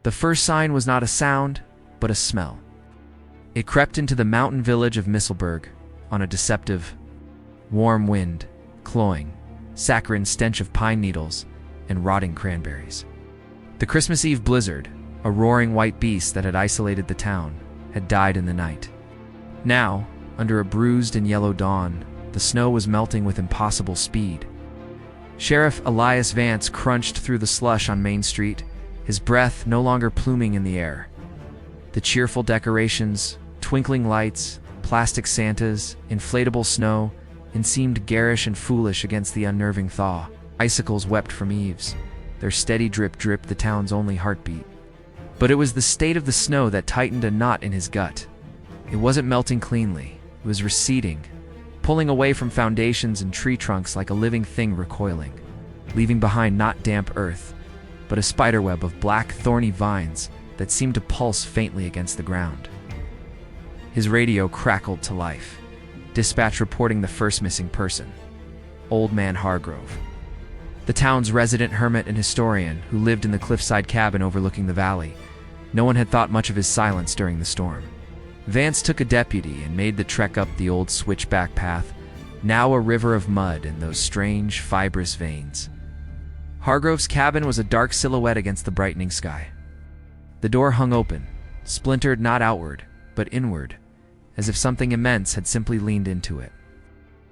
The first sign was not a sound, but a smell. It crept into the mountain village of Misselberg on a deceptive, warm wind, cloying, saccharine stench of pine needles and rotting cranberries. The Christmas Eve blizzard, a roaring white beast that had isolated the town, had died in the night. Now, under a bruised and yellow dawn, the snow was melting with impossible speed. Sheriff Elias Vance crunched through the slush on Main Street, his breath no longer pluming in the air. The cheerful decorations, twinkling lights, plastic Santas, inflatable snow, and seemed garish and foolish against the unnerving thaw. Icicles wept from eaves, their steady drip the town's only heartbeat. But it was the state of the snow that tightened a knot in his gut. It wasn't melting cleanly, it was receding, pulling away from foundations and tree trunks like a living thing recoiling, leaving behind not damp earth, but a spiderweb of black, thorny vines that seemed to pulse faintly against the ground. His radio crackled to life, dispatch reporting the first missing person, Old Man Hargrove, the town's resident hermit and historian who lived in the cliffside cabin overlooking the valley. No one had thought much of his silence during the storm. Vance took a deputy and made the trek up the old switchback path, now a river of mud and those strange, fibrous veins. Hargrove's cabin was a dark silhouette against the brightening sky. The door hung open, splintered not outward, but inward, as if something immense had simply leaned into it.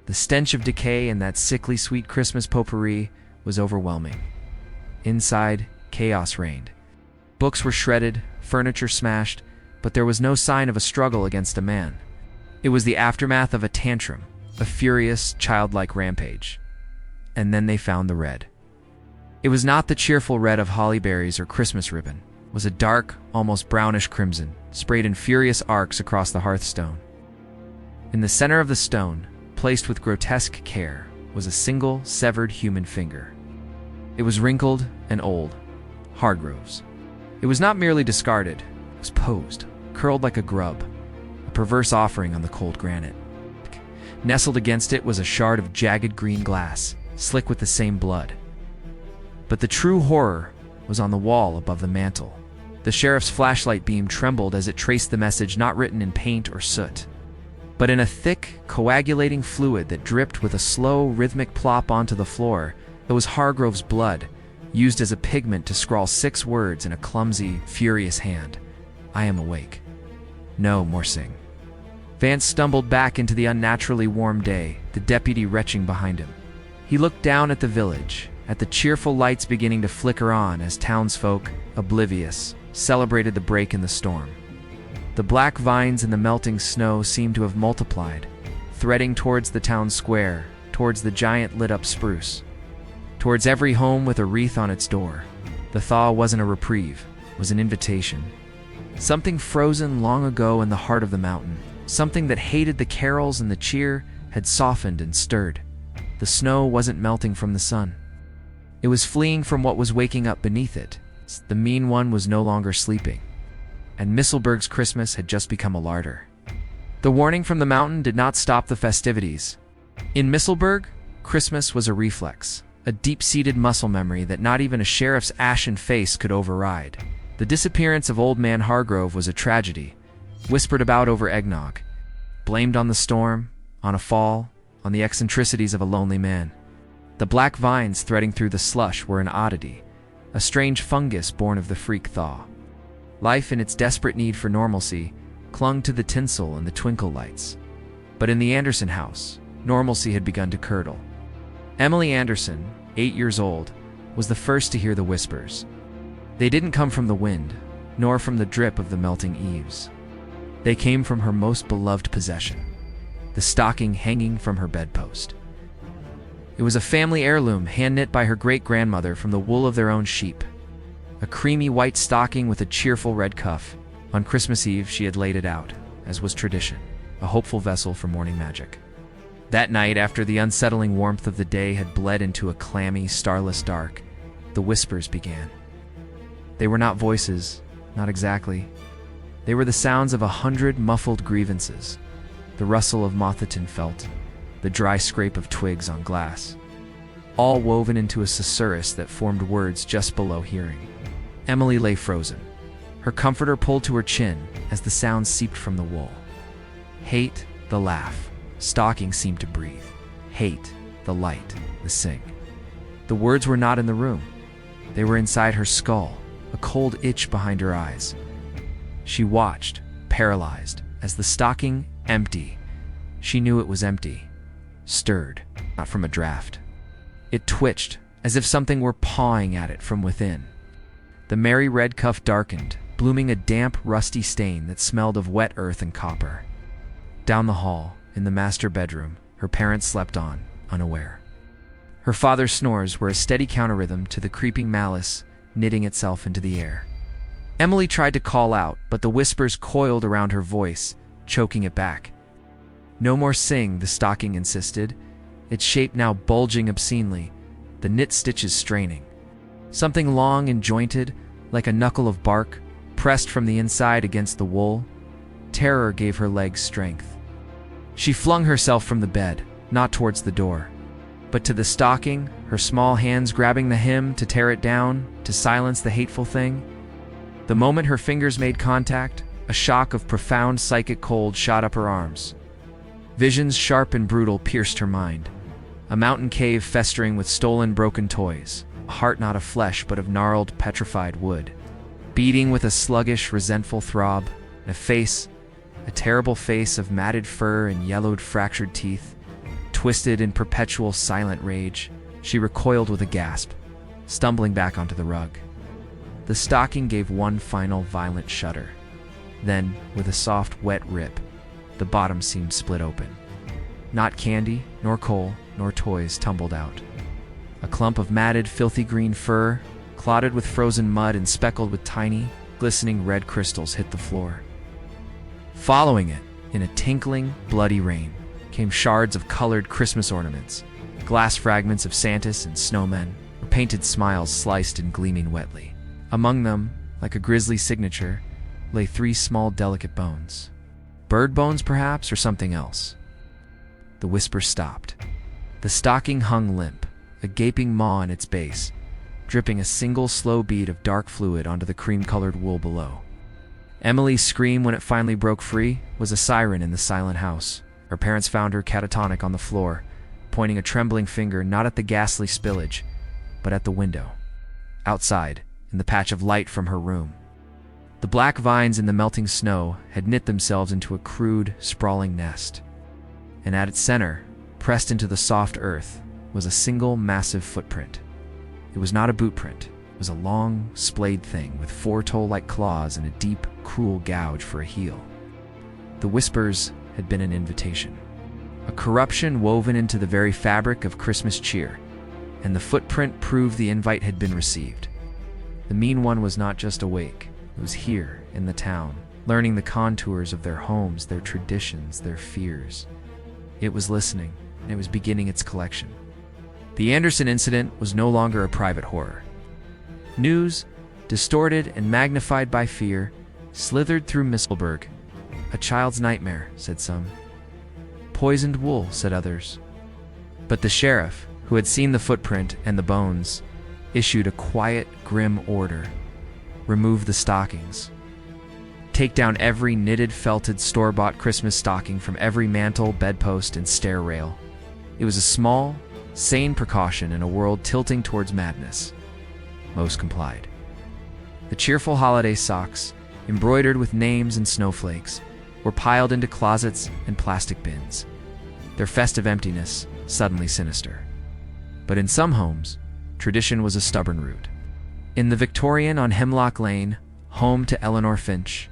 The stench of decay and that sickly sweet Christmas potpourri was overwhelming. Inside, chaos reigned. Books were shredded, furniture smashed, but there was no sign of a struggle against a man. It was the aftermath of a tantrum, a furious, childlike rampage. And then they found the red. It was not the cheerful red of holly berries or Christmas ribbon. It was a dark, almost brownish crimson, sprayed in furious arcs across the hearthstone. In the center of the stone, placed with grotesque care, was a single, severed human finger. It was wrinkled and old, Hargrove's. It was not merely discarded, it was posed, curled like a grub, a perverse offering on the cold granite. Nestled against it was a shard of jagged green glass, slick with the same blood. But the true horror was on the wall above the mantel. The sheriff's flashlight beam trembled as it traced the message not written in paint or soot, but in a thick, coagulating fluid that dripped with a slow, rhythmic plop onto the floor. It was Hargrove's blood, used as a pigment to scrawl 6 words in a clumsy, furious hand. I am awake. No more sing. Vance stumbled back into the unnaturally warm day, the deputy retching behind him. He looked down at the village, at the cheerful lights beginning to flicker on as townsfolk, oblivious, celebrated the break in the storm. The black vines in the melting snow seemed to have multiplied, threading towards the town square, towards the giant lit-up spruce, towards every home with a wreath on its door. The thaw wasn't a reprieve, it was an invitation. Something frozen long ago in the heart of the mountain, something that hated the carols and the cheer, had softened and stirred. The snow wasn't melting from the sun. It was fleeing from what was waking up beneath it. The mean one was no longer sleeping. And Misselberg's Christmas had just become a larder. The warning from the mountain did not stop the festivities. In Misselberg, Christmas was a reflex, a deep-seated muscle memory that not even a sheriff's ashen face could override. The disappearance of Old Man Hargrove was a tragedy, whispered about over eggnog, blamed on the storm, on a fall, on the eccentricities of a lonely man. The black vines threading through the slush were an oddity, a strange fungus born of the freak thaw. Life, in its desperate need for normalcy, clung to the tinsel and the twinkle lights. But in the Anderson house, normalcy had begun to curdle. Emily Anderson, 8 years old, was the first to hear the whispers. They didn't come from the wind, nor from the drip of the melting eaves. They came from her most beloved possession, the stocking hanging from her bedpost. It was a family heirloom hand-knit by her great-grandmother from the wool of their own sheep. A creamy white stocking with a cheerful red cuff. On Christmas Eve, she had laid it out, as was tradition, a hopeful vessel for morning magic. That night, after the unsettling warmth of the day had bled into a clammy, starless dark, the whispers began. They were not voices, not exactly. They were the sounds of 100 muffled grievances, the rustle of mothitan felt, the dry scrape of twigs on glass, all woven into a susurrus that formed words just below hearing. Emily lay frozen, her comforter pulled to her chin as the sound seeped from the wool. Hate, the laugh. Stocking seemed to breathe. Hate, the light, the sing. The words were not in the room. They were inside her skull, a cold itch behind her eyes. She watched, paralyzed, as the stocking, empty. She knew it was empty. Stirred, not from a draft. It twitched, as if something were pawing at it from within. The merry red cuff darkened, blooming a damp, rusty stain that smelled of wet earth and copper. Down the hall, in the master bedroom, her parents slept on, unaware. Her father's snores were a steady counter-rhythm to the creeping malice knitting itself into the air. Emily tried to call out, but the whispers coiled around her voice, choking it back. No more sing, the stocking insisted, its shape now bulging obscenely, the knit stitches straining. Something long and jointed, like a knuckle of bark, pressed from the inside against the wool. Terror gave her legs strength. She flung herself from the bed, not towards the door, but to the stocking, her small hands grabbing the hem to tear it down, to silence the hateful thing. The moment her fingers made contact, a shock of profound psychic cold shot up her arms. Visions sharp and brutal pierced her mind. A mountain cave festering with stolen, broken toys, a heart not of flesh but of gnarled, petrified wood, beating with a sluggish, resentful throb, and a face, a terrible face of matted fur and yellowed, fractured teeth, twisted in perpetual silent rage. She recoiled with a gasp, stumbling back onto the rug. The stocking gave one final violent shudder. Then, with a soft, wet rip, the bottom seemed split open. Not candy, nor coal, nor toys tumbled out. A clump of matted, filthy green fur, clotted with frozen mud and speckled with tiny, glistening red crystals, hit the floor. Following it, in a tinkling, bloody rain, came shards of colored Christmas ornaments, glass fragments of Santas and snowmen, or painted smiles sliced and gleaming wetly. Among them, like a grisly signature, lay 3 small, delicate bones. Bird bones, perhaps, or something else. The whisper stopped. The stocking hung limp, a gaping maw in its base, dripping a single slow bead of dark fluid onto the cream-colored wool below. Emily's scream, when it finally broke free, was a siren in the silent house. Her parents found her catatonic on the floor, pointing a trembling finger not at the ghastly spillage, but at the window. Outside, in the patch of light from her room, the black vines in the melting snow had knit themselves into a crude, sprawling nest. And at its center, pressed into the soft earth, was a single massive footprint. It was not a boot print. It was a long, splayed thing with 4 toe-like claws and a deep, cruel gouge for a heel. The whispers had been an invitation, a corruption woven into the very fabric of Christmas cheer, and the footprint proved the invite had been received. The mean one was not just awake. It was here, in the town, learning the contours of their homes, their traditions, their fears. It was listening, and it was beginning its collection. The Anderson incident was no longer a private horror. News, distorted and magnified by fear, slithered through Misselberg. A child's nightmare, said some. Poisoned wool, said others. But the sheriff, who had seen the footprint and the bones, issued a quiet, grim order. Remove the stockings. Take down every knitted, felted, store-bought Christmas stocking from every mantel, bedpost, and stair rail. It was a small, sane precaution in a world tilting towards madness. Most complied. The cheerful holiday socks, embroidered with names and snowflakes, were piled into closets and plastic bins, their festive emptiness suddenly sinister. But in some homes, tradition was a stubborn root. In the Victorian on Hemlock Lane, home to Eleanor Finch,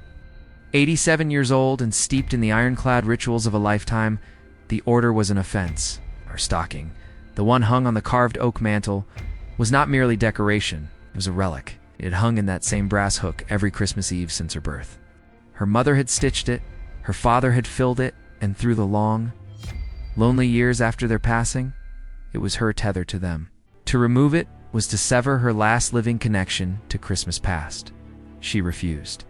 87 years old and steeped in the ironclad rituals of a lifetime, the order was an offense. Her stocking, the one hung on the carved oak mantel, was not merely decoration, it was a relic. It had hung in that same brass hook every Christmas Eve since her birth. Her mother had stitched it, her father had filled it, and through the long, lonely years after their passing, it was her tether to them. To remove it was to sever her last living connection to Christmas past. She refused.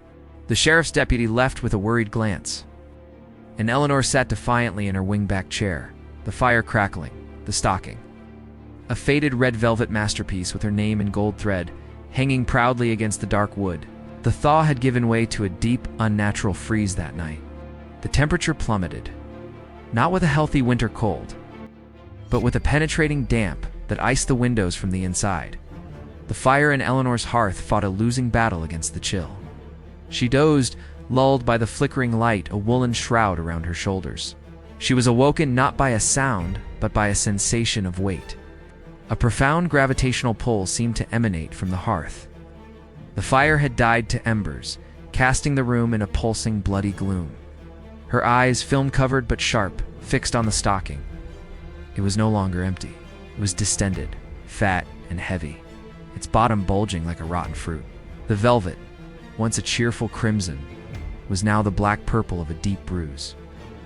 The sheriff's deputy left with a worried glance, and Eleanor sat defiantly in her wing-back chair, the fire crackling, the stocking, a faded red velvet masterpiece with her name in gold thread, hanging proudly against the dark wood, The thaw had given way to a deep, unnatural freeze that night. The temperature plummeted, not with a healthy winter cold, but with a penetrating damp that iced the windows from the inside. The fire in Eleanor's hearth fought a losing battle against the chill. She dozed, lulled by the flickering light, a woolen shroud around her shoulders. She was awoken not by a sound, but by a sensation of weight. A profound gravitational pull seemed to emanate from the hearth. The fire had died to embers, casting the room in a pulsing, bloody gloom. Her eyes, film-covered but sharp, fixed on the stocking. It was no longer empty. It was distended, fat, and heavy, its bottom bulging like a rotten fruit. The velvet, once a cheerful crimson, was now the black purple of a deep bruise.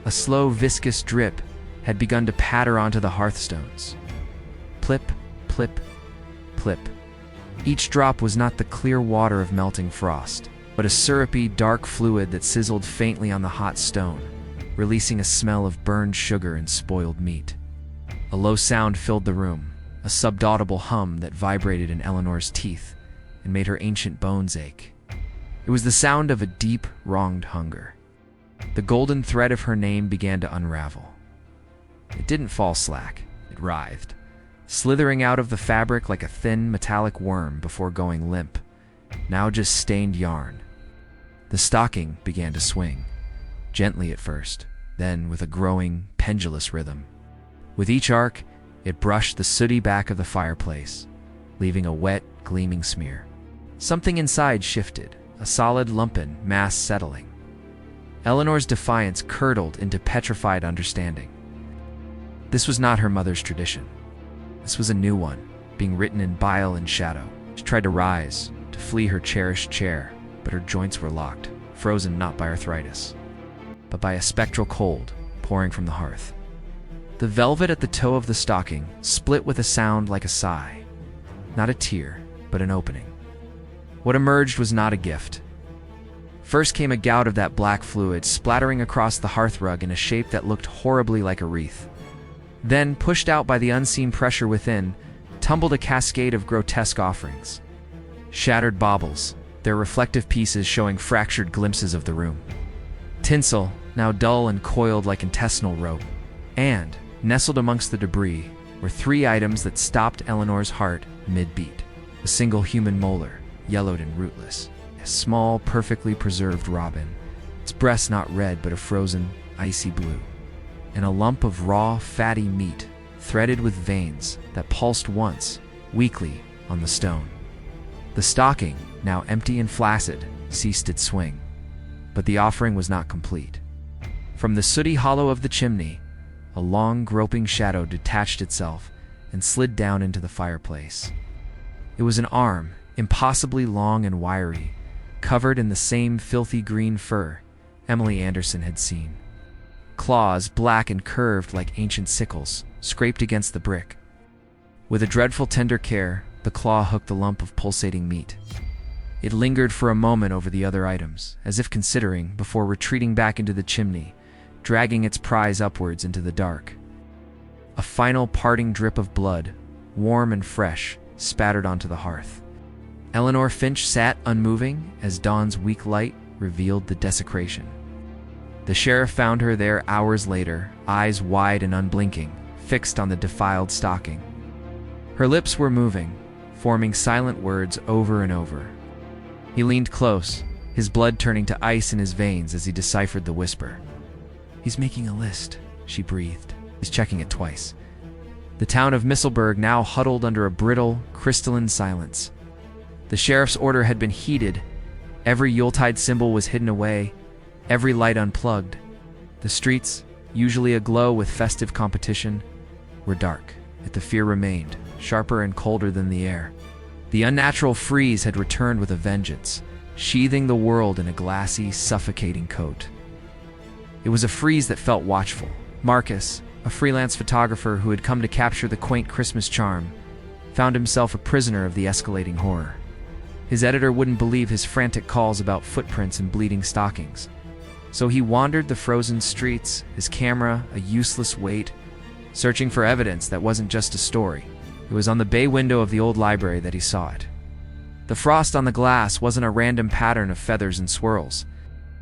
A slow, viscous drip had begun to patter onto the hearthstones. Plip, plip, plip. Each drop was not the clear water of melting frost, but a syrupy, dark fluid that sizzled faintly on the hot stone, releasing a smell of burned sugar and spoiled meat. A low sound filled the room, a subaudible hum that vibrated in Eleanor's teeth and made her ancient bones ache. It was the sound of a deep, wronged hunger. The golden thread of her name began to unravel. It didn't fall slack, it writhed, slithering out of the fabric like a thin, metallic worm before going limp, now just stained yarn. The stocking began to swing, gently at first, then with a growing, pendulous rhythm. With each arc, it brushed the sooty back of the fireplace, leaving a wet, gleaming smear. Something inside shifted, a solid lumpen mass settling. Eleanor's defiance curdled into petrified understanding. This was not her mother's tradition. This was a new one, being written in bile and shadow. She tried to rise, to flee her cherished chair, but her joints were locked, frozen not by arthritis, but by a spectral cold pouring from the hearth. The velvet at the toe of the stocking split with a sound like a sigh. Not a tear, but an opening. What emerged was not a gift. First came a gout of that black fluid, splattering across the hearthrug in a shape that looked horribly like a wreath. Then, pushed out by the unseen pressure within, tumbled a cascade of grotesque offerings. Shattered baubles, their reflective pieces showing fractured glimpses of the room. Tinsel, now dull and coiled like intestinal rope. And, nestled amongst the debris, were three items that stopped Eleanor's heart mid-beat. A single human molar, yellowed and rootless. A small, perfectly preserved robin, its breast not red but a frozen, icy blue. And a lump of raw, fatty meat, threaded with veins that pulsed once, weakly, on the stone. The stocking, now empty and flaccid, ceased its swing. But the offering was not complete. From the sooty hollow of the chimney, a long, groping shadow detached itself and slid down into the fireplace. It was an arm, impossibly long and wiry, covered in the same filthy green fur Emily Anderson had seen. Claws, black and curved like ancient sickles, scraped against the brick. With a dreadful tender care, the claw hooked the lump of pulsating meat. It lingered for a moment over the other items, as if considering, before retreating back into the chimney, dragging its prize upwards into the dark. A final parting drip of blood, warm and fresh, spattered onto the hearth. Eleanor Finch sat unmoving as dawn's weak light revealed the desecration. The sheriff found her there hours later, eyes wide and unblinking, fixed on the defiled stocking. Her lips were moving, forming silent words over and over. He leaned close, his blood turning to ice in his veins as he deciphered the whisper. "He's making a list," she breathed. "He's checking it twice." The town of Misselberg now huddled under a brittle, crystalline silence. The sheriff's order had been heeded. Every Yuletide symbol was hidden away, every light unplugged. The streets, usually aglow with festive competition, were dark, yet the fear remained, sharper and colder than the air. The unnatural freeze had returned with a vengeance, sheathing the world in a glassy, suffocating coat. It was a freeze that felt watchful. Marcus, a freelance photographer who had come to capture the quaint Christmas charm, found himself a prisoner of the escalating horror. His editor wouldn't believe his frantic calls about footprints and bleeding stockings. So he wandered the frozen streets, his camera a useless weight, searching for evidence that wasn't just a story. It was on the bay window of the old library that he saw it. The frost on the glass wasn't a random pattern of feathers and swirls.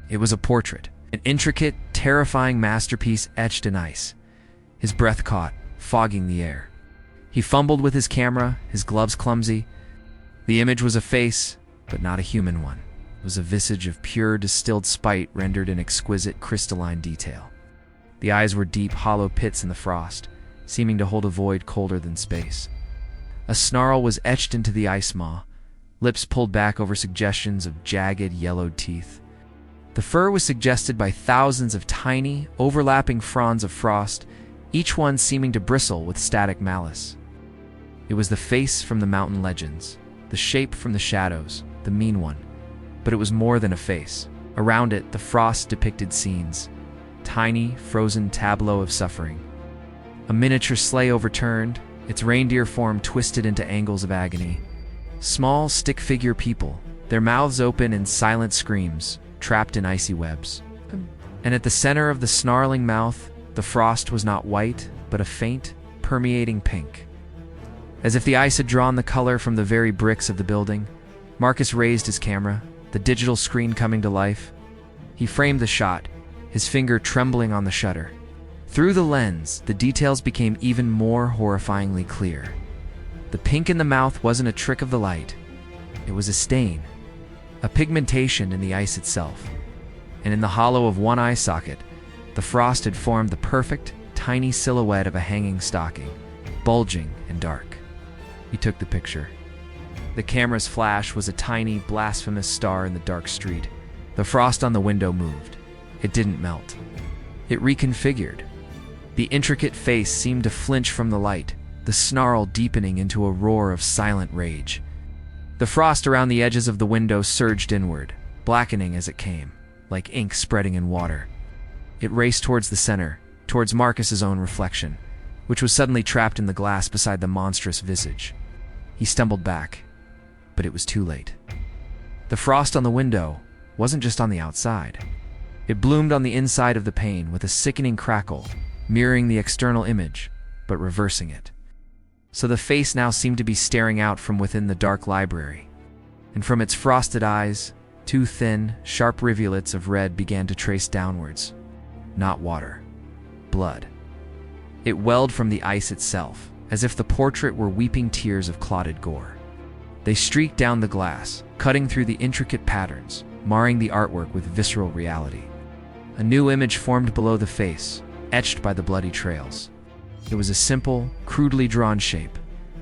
It was a portrait, an intricate, terrifying masterpiece etched in ice. His breath caught, fogging the air. He fumbled with his camera, his gloves clumsy. The image was a face, but not a human one. It was a visage of pure, distilled spite rendered in exquisite, crystalline detail. The eyes were deep, hollow pits in the frost, seeming to hold a void colder than space. A snarl was etched into the ice maw, lips pulled back over suggestions of jagged, yellowed teeth. The fur was suggested by thousands of tiny, overlapping fronds of frost, each one seeming to bristle with static malice. It was the face from the mountain legends, the shape from the shadows, the mean one. But it was more than a face. Around it, the frost depicted scenes, tiny, frozen tableau of suffering. A miniature sleigh overturned, its reindeer form twisted into angles of agony. Small, stick-figure people, their mouths open in silent screams, trapped in icy webs. And at the center of the snarling mouth, the frost was not white, but a faint, permeating pink. As if the ice had drawn the color from the very bricks of the building, Marcus raised his camera, the digital screen coming to life. He framed the shot, his finger trembling on the shutter. Through the lens, the details became even more horrifyingly clear. The pink in the mouth wasn't a trick of the light. It was a stain, a pigmentation in the ice itself. And in the hollow of one eye socket, the frost had formed the perfect, tiny silhouette of a hanging stocking, bulging and dark. He took the picture. The camera's flash was a tiny, blasphemous star in the dark street. The frost on the window moved. It didn't melt. It reconfigured. The intricate face seemed to flinch from the light, the snarl deepening into a roar of silent rage. The frost around the edges of the window surged inward, blackening as it came, like ink spreading in water. It raced towards the center, towards Marcus's own reflection, which was suddenly trapped in the glass beside the monstrous visage. He stumbled back, but it was too late. The frost on the window wasn't just on the outside. It bloomed on the inside of the pane with a sickening crackle, mirroring the external image, but reversing it. So the face now seemed to be staring out from within the dark library, and from its frosted eyes, two thin, sharp rivulets of red began to trace downwards. Not water. Blood. It welled from the ice itself, as if the portrait were weeping tears of clotted gore. They streaked down the glass, cutting through the intricate patterns, marring the artwork with visceral reality. A new image formed below the face, etched by the bloody trails. It was a simple, crudely drawn shape,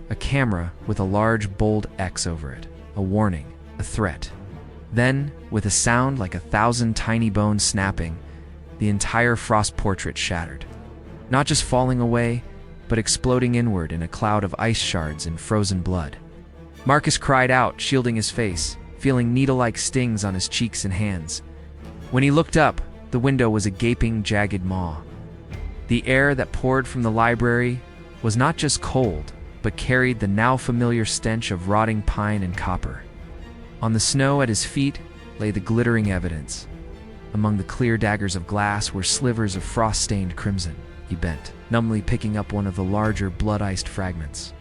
a camera with a large, bold X over it, a warning, a threat. Then, with a sound like 1,000 tiny bones snapping, the entire frost portrait shattered. Not just falling away, but exploding inward in a cloud of ice shards and frozen blood. Marcus cried out, shielding his face, feeling needle-like stings on his cheeks and hands. When he looked up, the window was a gaping, jagged maw. The air that poured from the library was not just cold, but carried the now familiar stench of rotting pine and copper. On the snow at his feet lay the glittering evidence. Among the clear daggers of glass were slivers of frost-stained crimson. He bent, numbly picking up one of the larger, blood-iced fragments.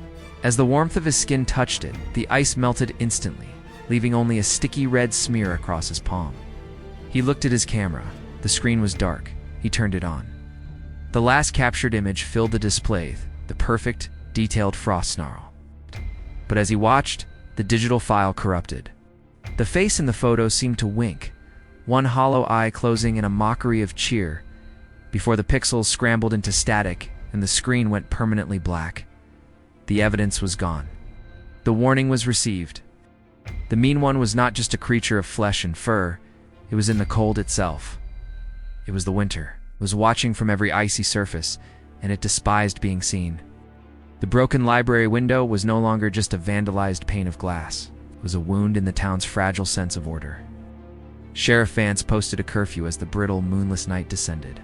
As the warmth of his skin touched it, the ice melted instantly, leaving only a sticky red smear across his palm. He looked at his camera. The screen was dark. He turned it on. The last captured image filled the display, the perfect, detailed frost snarl. But as he watched, the digital file corrupted. The face in the photo seemed to wink, one hollow eye closing in a mockery of cheer, before the pixels scrambled into static and the screen went permanently black. The evidence was gone. The warning was received. The mean one was not just a creature of flesh and fur, it was in the cold itself. It was the winter. It was watching from every icy surface, and it despised being seen. The broken library window was no longer just a vandalized pane of glass. It was a wound in the town's fragile sense of order. Sheriff Vance posted a curfew as the brittle, moonless night descended.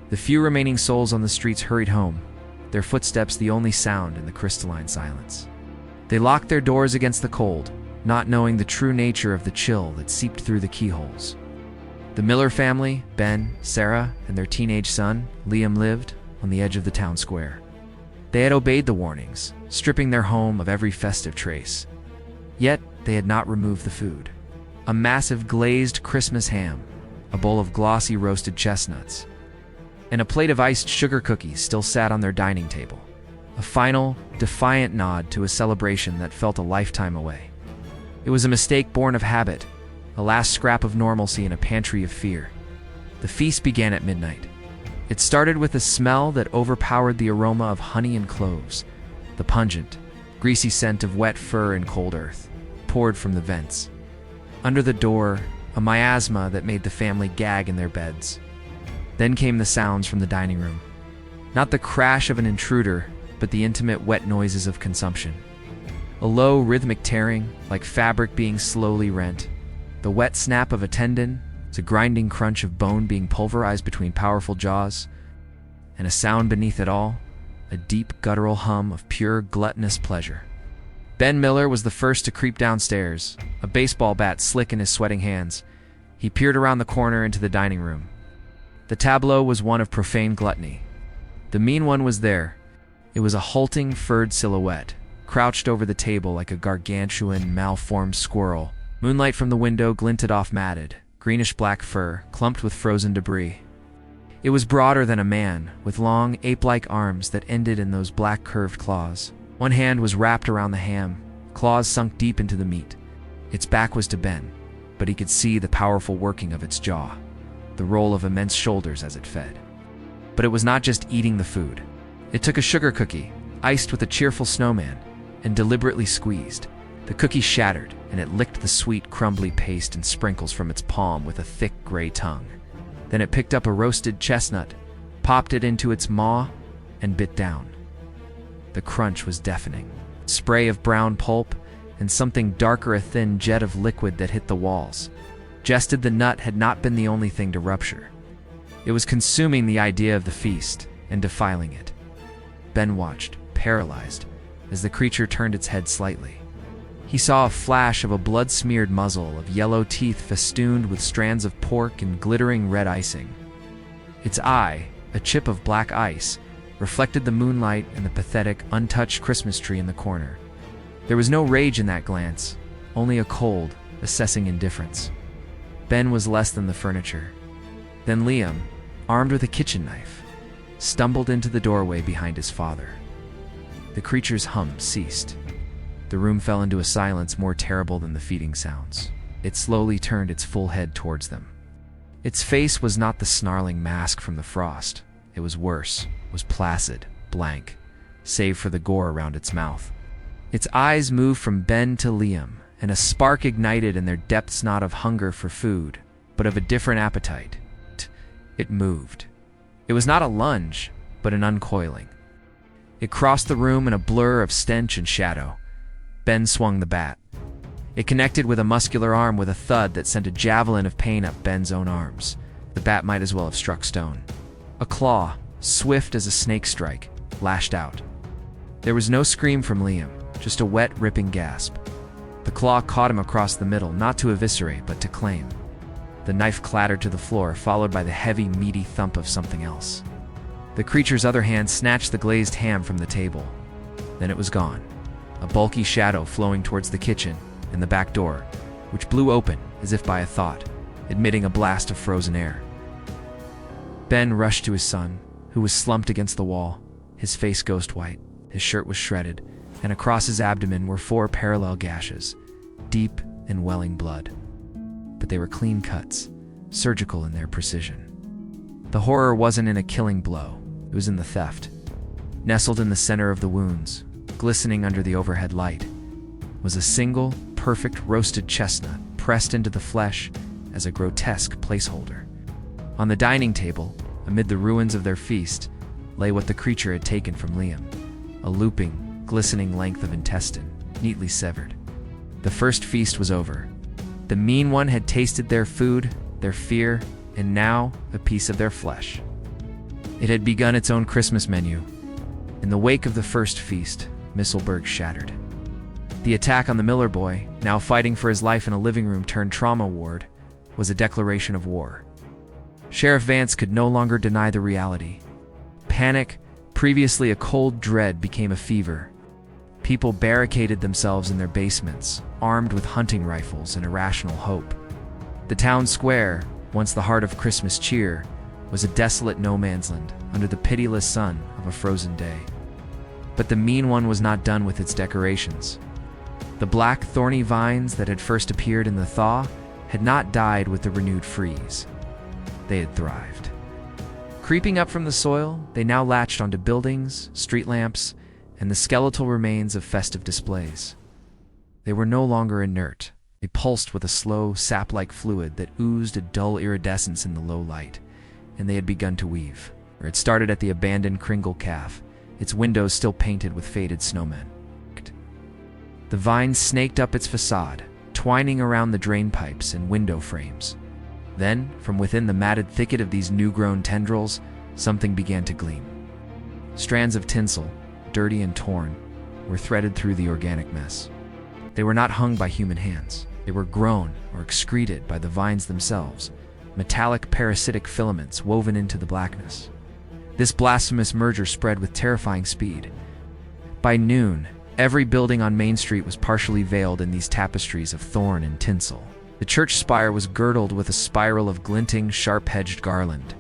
The few remaining souls on the streets hurried home, their footsteps the only sound in the crystalline silence. They locked their doors against the cold, not knowing the true nature of the chill that seeped through the keyholes. The Miller family, Ben, Sarah, and their teenage son, Liam, lived on the edge of the town square. They had obeyed the warnings, stripping their home of every festive trace. Yet they had not removed the food. A massive glazed Christmas ham, a bowl of glossy roasted chestnuts, and a plate of iced sugar cookies still sat on their dining table. A final, defiant nod to a celebration that felt a lifetime away. It was a mistake born of habit, a last scrap of normalcy in a pantry of fear. The feast began at midnight. It started with a smell that overpowered the aroma of honey and cloves. The pungent, greasy scent of wet fur and cold earth poured from the vents. Under the door, a miasma that made the family gag in their beds. Then came the sounds from the dining room. Not the crash of an intruder, but the intimate wet noises of consumption. A low, rhythmic tearing, like fabric being slowly rent. The wet snap of a tendon, the grinding crunch of bone being pulverized between powerful jaws. And a sound beneath it all, a deep, guttural hum of pure, gluttonous pleasure. Ben Miller was the first to creep downstairs, a baseball bat slick in his sweating hands. He peered around the corner into the dining room. The tableau was one of profane gluttony. The mean one was there. It was a halting, furred silhouette, crouched over the table like a gargantuan, malformed squirrel. Moonlight from the window glinted off matted, greenish-black fur, clumped with frozen debris. It was broader than a man, with long, ape-like arms that ended in those black curved claws. One hand was wrapped around the ham, claws sunk deep into the meat. Its back was to Ben, but he could see the powerful working of its jaw, the roll of immense shoulders as it fed. But it was not just eating the food. It took a sugar cookie, iced with a cheerful snowman, and deliberately squeezed. The cookie shattered, and it licked the sweet, crumbly paste and sprinkles from its palm with a thick, gray tongue. Then it picked up a roasted chestnut, popped it into its maw, and bit down. The crunch was deafening. Spray of brown pulp, and something darker, a thin jet of liquid that hit the walls. Jested the nut had not been the only thing to rupture. It was consuming the idea of the feast and defiling it. Ben watched, paralyzed, as the creature turned its head slightly. He saw a flash of a blood-smeared muzzle of yellow teeth festooned with strands of pork and glittering red icing. Its eye, a chip of black ice, reflected the moonlight and the pathetic, untouched Christmas tree in the corner. There was no rage in that glance, only a cold, assessing indifference. Ben was less than the furniture. Then Liam, armed with a kitchen knife, stumbled into the doorway behind his father. The creature's hum ceased. The room fell into a silence more terrible than the feeding sounds. It slowly turned its full head towards them. Its face was not the snarling mask from the frost. It was worse, was placid, blank, save for the gore around its mouth. Its eyes moved from Ben to Liam, and a spark ignited in their depths, not of hunger for food, but of a different appetite. It moved. It was not a lunge, but an uncoiling. It crossed the room in a blur of stench and shadow. Ben swung the bat. It connected with a muscular arm with a thud that sent a javelin of pain up Ben's own arms. The bat might as well have struck stone. A claw, swift as a snake strike, lashed out. There was no scream from Liam, just a wet, ripping gasp. The claw caught him across the middle, not to eviscerate, but to claim. The knife clattered to the floor, followed by the heavy, meaty thump of something else. The creature's other hand snatched the glazed ham from the table. Then it was gone, a bulky shadow flowing towards the kitchen and the back door, which blew open as if by a thought, admitting a blast of frozen air. Ben rushed to his son, who was slumped against the wall, his face ghost white, his shirt was shredded, and across his abdomen were 4 parallel gashes, deep and welling blood. But they were clean cuts, surgical in their precision. The horror wasn't in a killing blow, it was in the theft. Nestled in the center of the wounds, glistening under the overhead light, was a single, perfect roasted chestnut pressed into the flesh as a grotesque placeholder. On the dining table, amid the ruins of their feast, lay what the creature had taken from Liam, a looping, glistening length of intestine, neatly severed. The first feast was over. The mean one had tasted their food, their fear, and now a piece of their flesh. It had begun its own Christmas menu. In the wake of the first feast, Misselberg shattered. The attack on the Miller boy, now fighting for his life in a living room turned trauma ward, was a declaration of war. Sheriff Vance could no longer deny the reality. Panic, previously a cold dread, became a fever. People barricaded themselves in their basements, armed with hunting rifles and irrational hope. The town square, once the heart of Christmas cheer, was a desolate no-man's land under the pitiless sun of a frozen day. But the mean one was not done with its decorations. The black, thorny vines that had first appeared in the thaw had not died with the renewed freeze. They had thrived. Creeping up from the soil, they now latched onto buildings, street lamps, and the skeletal remains of festive displays. They were no longer inert. They pulsed with a slow, sap-like fluid that oozed a dull iridescence in the low light, and they had begun to weave. It started at the abandoned Kringle Cafe, its windows still painted with faded snowmen. The vines snaked up its facade, twining around the drain pipes and window frames. Then, from within the matted thicket of these new-grown tendrils, something began to gleam. Strands of tinsel, dirty and torn, were threaded through the organic mess. They were not hung by human hands. They were grown or excreted by the vines themselves, metallic parasitic filaments woven into the blackness. This blasphemous merger spread with terrifying speed. By noon, every building on Main Street was partially veiled in these tapestries of thorn and tinsel. The church spire was girdled with a spiral of glinting, sharp-edged garland.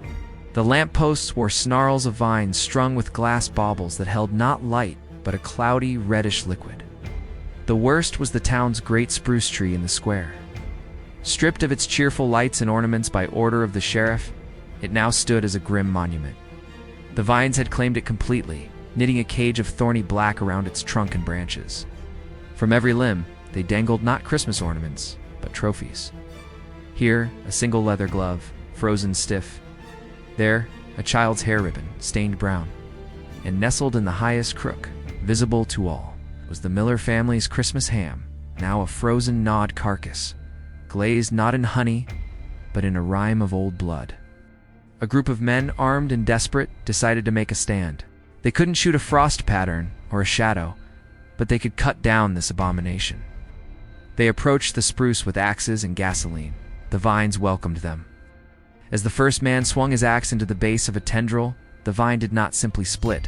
The lampposts wore snarls of vines strung with glass baubles that held not light, but a cloudy, reddish liquid. The worst was the town's great spruce tree in the square. Stripped of its cheerful lights and ornaments by order of the sheriff, it now stood as a grim monument. The vines had claimed it completely, knitting a cage of thorny black around its trunk and branches. From every limb, they dangled not Christmas ornaments, but trophies. Here, a single leather glove, frozen stiff. There, a child's hair ribbon, stained brown. And nestled in the highest crook, visible to all, was the Miller family's Christmas ham, now a frozen gnawed carcass, glazed not in honey, but in a rime of old blood. A group of men, armed and desperate, decided to make a stand. They couldn't shoot a frost pattern or a shadow, but they could cut down this abomination. They approached the spruce with axes and gasoline. The vines welcomed them. As the first man swung his axe into the base of a tendril, the vine did not simply split.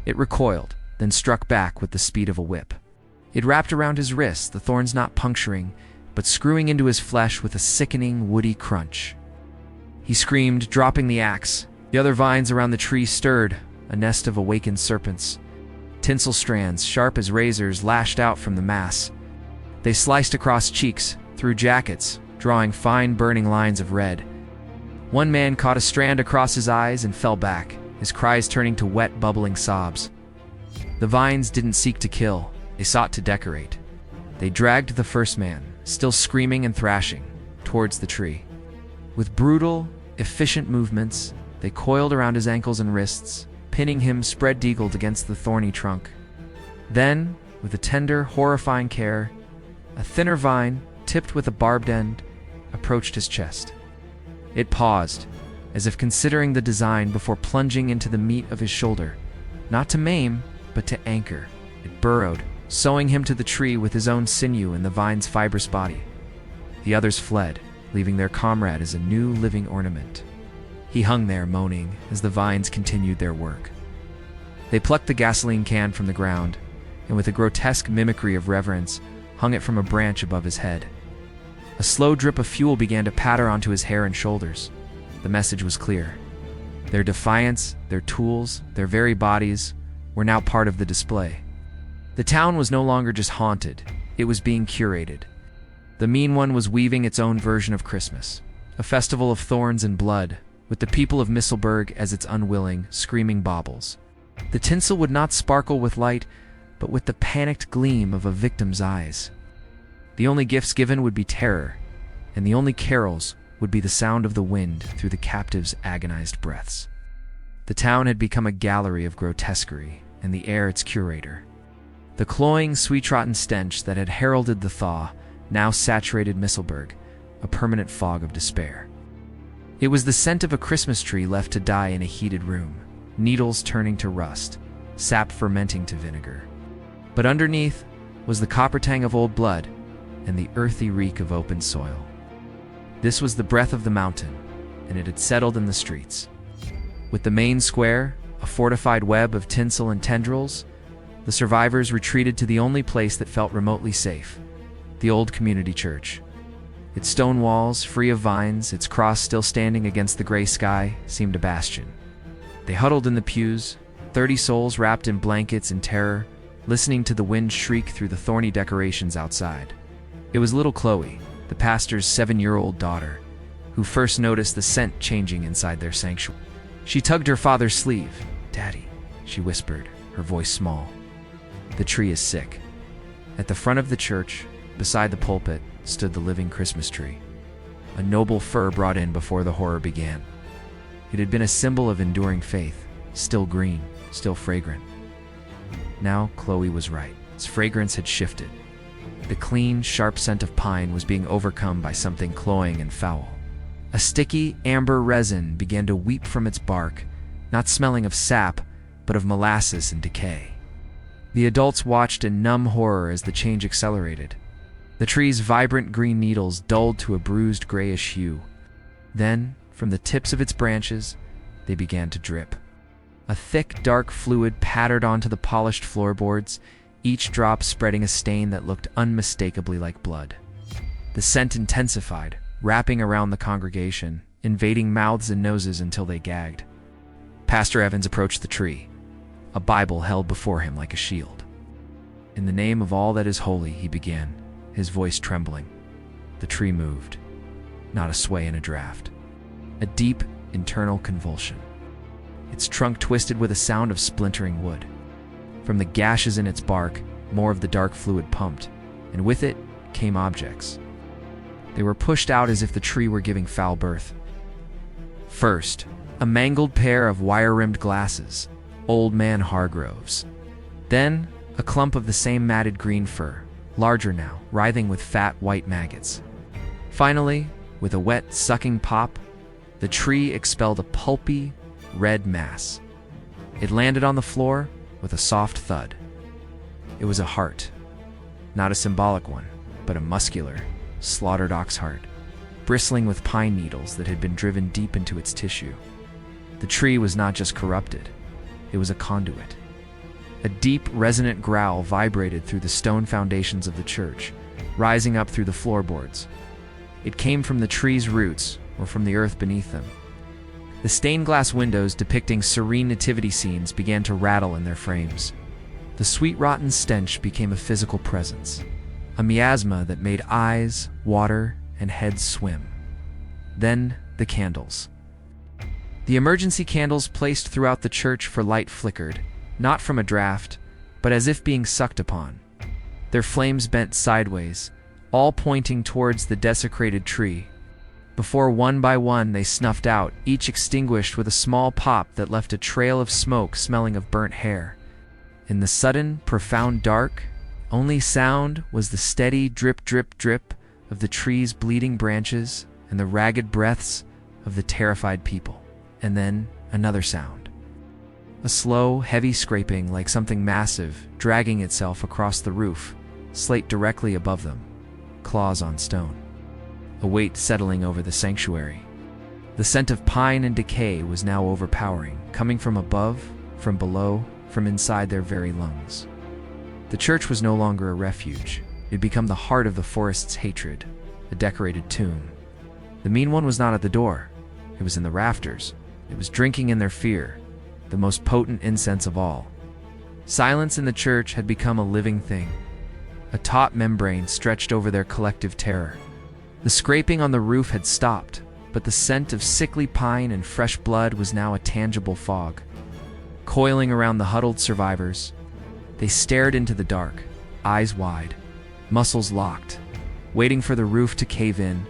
It recoiled, then struck back with the speed of a whip. It wrapped around his wrist, the thorns not puncturing, but screwing into his flesh with a sickening, woody crunch. He screamed, dropping the axe. The other vines around the tree stirred, a nest of awakened serpents. Tinsel strands, sharp as razors, lashed out from the mass. They sliced across cheeks, through jackets, drawing fine burning lines of red. One man caught a strand across his eyes and fell back, his cries turning to wet, bubbling sobs. The vines didn't seek to kill, they sought to decorate. They dragged the first man, still screaming and thrashing, towards the tree. With brutal, efficient movements, they coiled around his ankles and wrists, pinning him spread-eagled against the thorny trunk. Then, with a tender, horrifying care, a thinner vine, tipped with a barbed end, approached his chest. It paused, as if considering the design before plunging into the meat of his shoulder. Not to maim, but to anchor. It burrowed, sewing him to the tree with his own sinew and the vine's fibrous body. The others fled, leaving their comrade as a new living ornament. He hung there, moaning, as the vines continued their work. They plucked the gasoline can from the ground, and with a grotesque mimicry of reverence, hung it from a branch above his head. A slow drip of fuel began to patter onto his hair and shoulders. The message was clear. Their defiance, their tools, their very bodies were now part of the display. The town was no longer just haunted, it was being curated. The mean one was weaving its own version of Christmas, a festival of thorns and blood, with the people of Misselberg as its unwilling, screaming baubles. The tinsel would not sparkle with light, but with the panicked gleam of a victim's eyes. The only gifts given would be terror, and the only carols would be the sound of the wind through the captives' agonized breaths. The town had become a gallery of grotesquerie, and the air its curator. The cloying, sweet-rotten stench that had heralded the thaw now saturated Misselberg, a permanent fog of despair. It was the scent of a Christmas tree left to die in a heated room, needles turning to rust, sap fermenting to vinegar. But underneath was the copper tang of old blood and the earthy reek of open soil. This was the breath of the mountain, and it had settled in the streets. With the main square, a fortified web of tinsel and tendrils, The survivors retreated to the only place that felt remotely safe, the old community church. Its stone walls, free of vines, its cross still standing against the gray sky, seemed a bastion. They huddled in the pews, 30 souls wrapped in blankets in terror, listening to the wind shriek through the thorny decorations outside. It was little Chloe, the pastor's 7-year-old daughter, who first noticed the scent changing inside their sanctuary. She tugged her father's sleeve. "Daddy," she whispered, her voice small. "The tree is sick." At the front of the church, beside the pulpit, stood the living Christmas tree, a noble fir brought in before the horror began. It had been a symbol of enduring faith, still green, still fragrant. Now Chloe was right. Its fragrance had shifted. The clean, sharp scent of pine was being overcome by something cloying and foul. A sticky, amber resin began to weep from its bark, not smelling of sap, but of molasses and decay. The adults watched in numb horror as the change accelerated. The tree's vibrant green needles dulled to a bruised grayish hue. Then, from the tips of its branches, they began to drip. A thick, dark fluid pattered onto the polished floorboards, each drop spreading a stain that looked unmistakably like blood. The scent intensified, wrapping around the congregation, invading mouths and noses until they gagged. Pastor Evans approached the tree, a Bible held before him like a shield. "In the name of all that is holy," he began, his voice trembling. The tree moved, not a sway in a draft. A deep, internal convulsion. Its trunk twisted with a sound of splintering wood. From the gashes in its bark, more of the dark fluid pumped, and with it came objects. They were pushed out as if the tree were giving foul birth. First, a mangled pair of wire-rimmed glasses, Old Man Hargrove's. Then, a clump of the same matted green fur, larger now, writhing with fat white maggots. Finally, with a wet, sucking pop, the tree expelled a pulpy, red mass. It landed on the floor with a soft thud. It was a heart. Not a symbolic one, but a muscular, slaughtered ox heart, bristling with pine needles that had been driven deep into its tissue. The tree was not just corrupted, it was a conduit. A deep, resonant growl vibrated through the stone foundations of the church, rising up through the floorboards. It came from the tree's roots or from the earth beneath them. The stained glass windows depicting serene nativity scenes began to rattle in their frames. The sweet rotten stench became a physical presence, a miasma that made eyes, water, and heads swim. Then the candles. The emergency candles placed throughout the church for light flickered, not from a draft, but as if being sucked upon. Their flames bent sideways, all pointing towards the desecrated tree. Before one by one they snuffed out, each extinguished with a small pop that left a trail of smoke smelling of burnt hair. In the sudden, profound dark, only sound was the steady drip, drip, drip of the tree's bleeding branches and the ragged breaths of the terrified people. And then another sound. A slow, heavy scraping like something massive dragging itself across the roof, slate directly above them, claws on stone. A weight settling over the sanctuary. The scent of pine and decay was now overpowering, coming from above, from below, from inside their very lungs. The church was no longer a refuge. It had become the heart of the forest's hatred, a decorated tomb. The mean one was not at the door. It was in the rafters. It was drinking in their fear, the most potent incense of all. Silence in the church had become a living thing. A taut membrane stretched over their collective terror. The scraping on the roof had stopped, but the scent of sickly pine and fresh blood was now a tangible fog. Coiling around the huddled survivors, they stared into the dark, eyes wide, muscles locked, waiting for the roof to cave in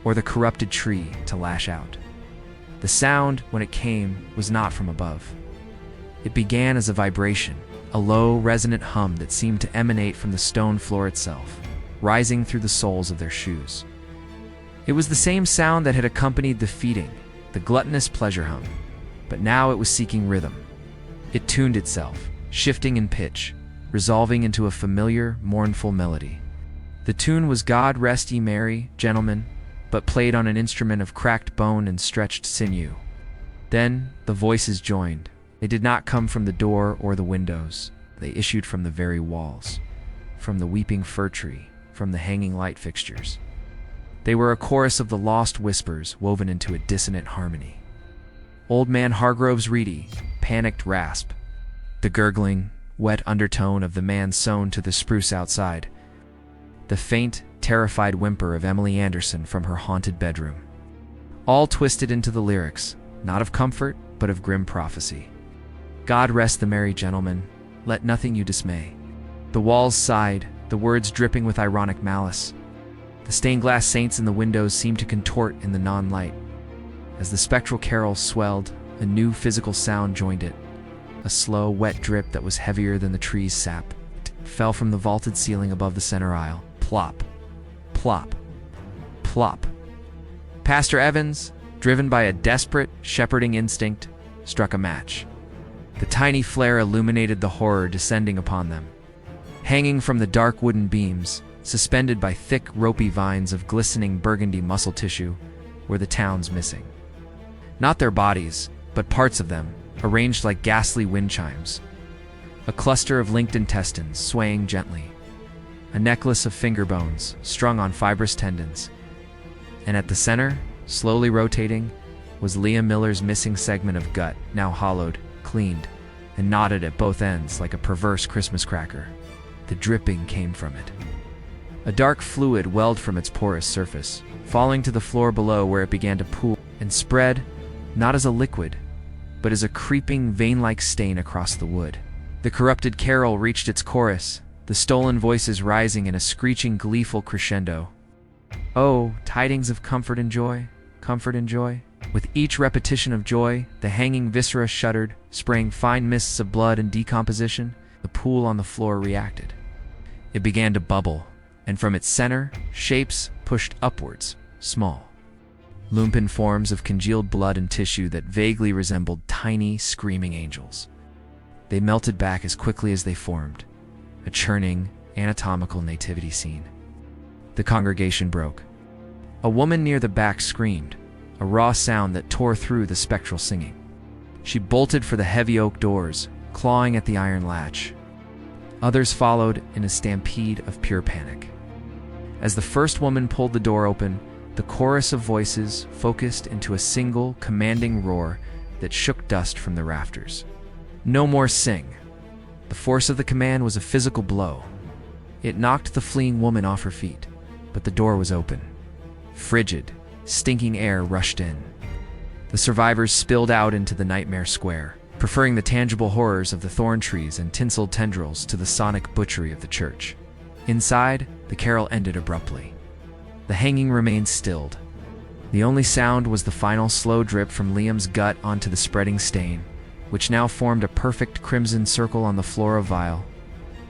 or the corrupted tree to lash out. The sound, when it came, was not from above. It began as a vibration, a low, resonant hum that seemed to emanate from the stone floor itself, rising through the soles of their shoes. It was the same sound that had accompanied the feeding, the gluttonous pleasure hum, but now it was seeking rhythm. It tuned itself, shifting in pitch, resolving into a familiar, mournful melody. The tune was "God Rest Ye Merry, Gentlemen," but played on an instrument of cracked bone and stretched sinew. Then the voices joined. They did not come from the door or the windows. They issued from the very walls, from the weeping fir tree, from the hanging light fixtures. They were a chorus of the lost whispers woven into a dissonant harmony. Old Man Hargrove's reedy, panicked rasp, the gurgling, wet undertone of the man sewn to the spruce outside, the faint, terrified whimper of Emily Anderson from her haunted bedroom. All twisted into the lyrics, not of comfort, but of grim prophecy. God rest the merry gentleman, let nothing you dismay. The walls sighed, the words dripping with ironic malice. The stained glass saints in the windows seemed to contort in the non-light. As the spectral carol swelled, a new physical sound joined it. A slow, wet drip that was heavier than the tree's sap. It fell from the vaulted ceiling above the center aisle. Plop, plop, plop. Pastor Evans, driven by a desperate, shepherding instinct, struck a match. The tiny flare illuminated the horror descending upon them. Hanging from the dark wooden beams, suspended by thick, ropey vines of glistening burgundy muscle tissue, were the town's missing. Not their bodies, but parts of them, arranged like ghastly wind chimes. A cluster of linked intestines swaying gently. A necklace of finger bones strung on fibrous tendons. And at the center, slowly rotating, was Leah Miller's missing segment of gut, now hollowed, cleaned, and knotted at both ends like a perverse Christmas cracker. The dripping came from it. A dark fluid welled from its porous surface, falling to the floor below where it began to pool and spread, not as a liquid, but as a creeping, vein-like stain across the wood. The corrupted carol reached its chorus, the stolen voices rising in a screeching, gleeful crescendo. Oh, tidings of comfort and joy, comfort and joy. With each repetition of joy, the hanging viscera shuddered, spraying fine mists of blood and decomposition. The pool on the floor reacted. It began to bubble, and from its center, shapes pushed upwards, small. Lumpen forms of congealed blood and tissue that vaguely resembled tiny, screaming angels. They melted back as quickly as they formed, a churning, anatomical nativity scene. The congregation broke. A woman near the back screamed, a raw sound that tore through the spectral singing. She bolted for the heavy oak doors, clawing at the iron latch. Others followed in a stampede of pure panic. As the first woman pulled the door open, the chorus of voices focused into a single, commanding roar that shook dust from the rafters. No more sing. The force of the command was a physical blow. It knocked the fleeing woman off her feet, but the door was open. Frigid, stinking air rushed in. The survivors spilled out into the nightmare square, preferring the tangible horrors of the thorn trees and tinseled tendrils to the sonic butchery of the church. Inside, the carol ended abruptly. The hanging remained stilled. The only sound was the final slow drip from Liam's gut onto the spreading stain, which now formed a perfect crimson circle on the floor of vial.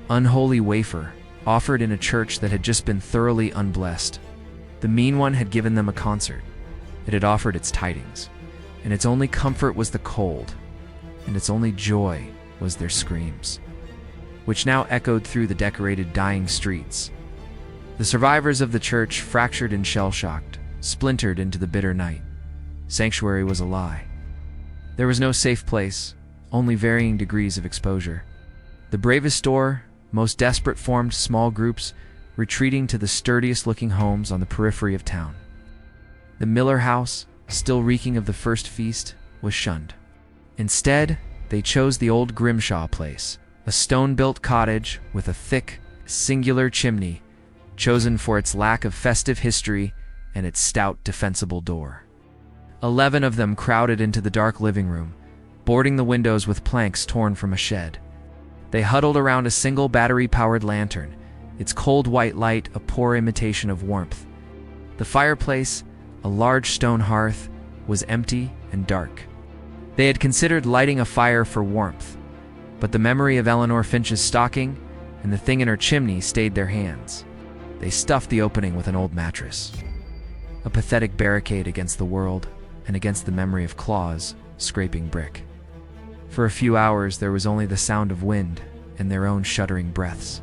Unholy wafer, offered in a church that had just been thoroughly unblessed. The mean one had given them a concert. It had offered its tidings, and its only comfort was the cold, and its only joy was their screams, which now echoed through the decorated dying streets. The survivors of the church, fractured and shell-shocked, splintered into the bitter night. Sanctuary was a lie. There was no safe place, only varying degrees of exposure. The bravest door, most desperate formed small groups, retreating to the sturdiest-looking homes on the periphery of town. The Miller house, still reeking of the first feast, was shunned. Instead, they chose the old Grimshaw place, a stone-built cottage with a thick, singular chimney, chosen for its lack of festive history and its stout, defensible door. 11 of them crowded into the dark living room, boarding the windows with planks torn from a shed. They huddled around a single battery-powered lantern, its cold white light a poor imitation of warmth. The fireplace, a large stone hearth, was empty and dark. They had considered lighting a fire for warmth, but the memory of Eleanor Finch's stocking and the thing in her chimney stayed their hands. They stuffed the opening with an old mattress, a pathetic barricade against the world and against the memory of claws scraping brick. For a few hours there was only the sound of wind and their own shuddering breaths.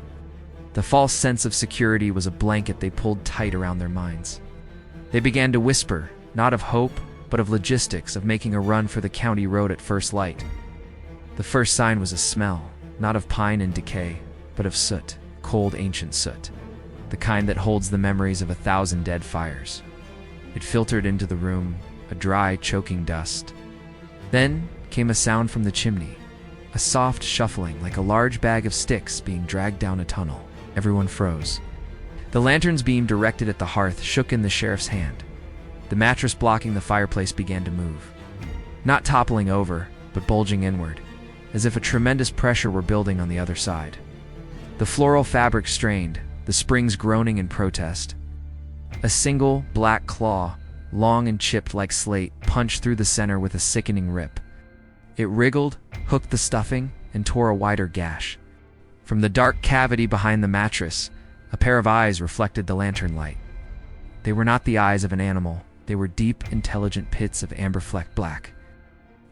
The false sense of security was a blanket they pulled tight around their minds. They began to whisper, not of hope, but of logistics, of making a run for the county road at first light. The first sign was a smell, not of pine and decay, but of soot, cold ancient soot, the kind that holds the memories of 1,000 dead fires. It filtered into the room, a dry, choking dust. Then came a sound from the chimney, a soft shuffling like a large bag of sticks being dragged down a tunnel. Everyone froze. The lantern's beam directed at the hearth shook in the sheriff's hand. The mattress blocking the fireplace began to move. Not toppling over, but bulging inward, as if a tremendous pressure were building on the other side. The floral fabric strained, the springs groaning in protest. A single, black claw, long and chipped like slate, punched through the center with a sickening rip. It wriggled, hooked the stuffing, and tore a wider gash. From the dark cavity behind the mattress, a pair of eyes reflected the lantern light. They were not the eyes of an animal. They were deep, intelligent pits of amber-flecked black,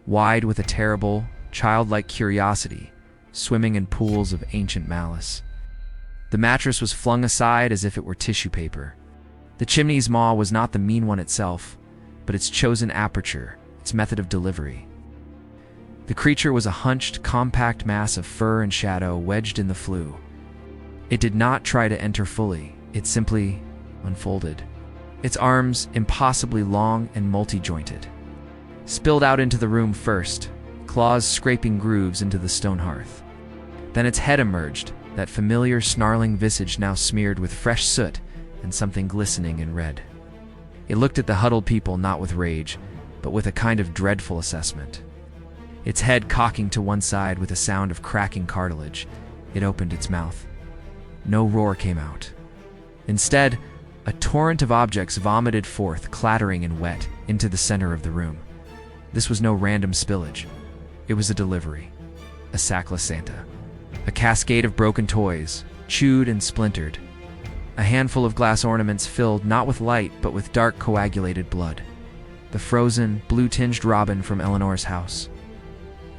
wide with a terrible, childlike curiosity, swimming in pools of ancient malice. The mattress was flung aside as if it were tissue paper. The chimney's maw was not the mean one itself, but its chosen aperture, its method of delivery. The creature was a hunched, compact mass of fur and shadow wedged in the flue. It did not try to enter fully, it simply unfolded. Its arms, impossibly long and multi-jointed, spilled out into the room first, claws scraping grooves into the stone hearth. Then its head emerged, that familiar snarling visage now smeared with fresh soot and something glistening in red. It looked at the huddled people not with rage, but with a kind of dreadful assessment. Its head cocking to one side with a sound of cracking cartilage, it opened its mouth. No roar came out. Instead, a torrent of objects vomited forth, clattering and wet, into the center of the room. This was no random spillage. It was a delivery. A sackless Santa. A cascade of broken toys, chewed and splintered. A handful of glass ornaments filled not with light, but with dark coagulated blood. The frozen, blue-tinged robin from Eleanor's house.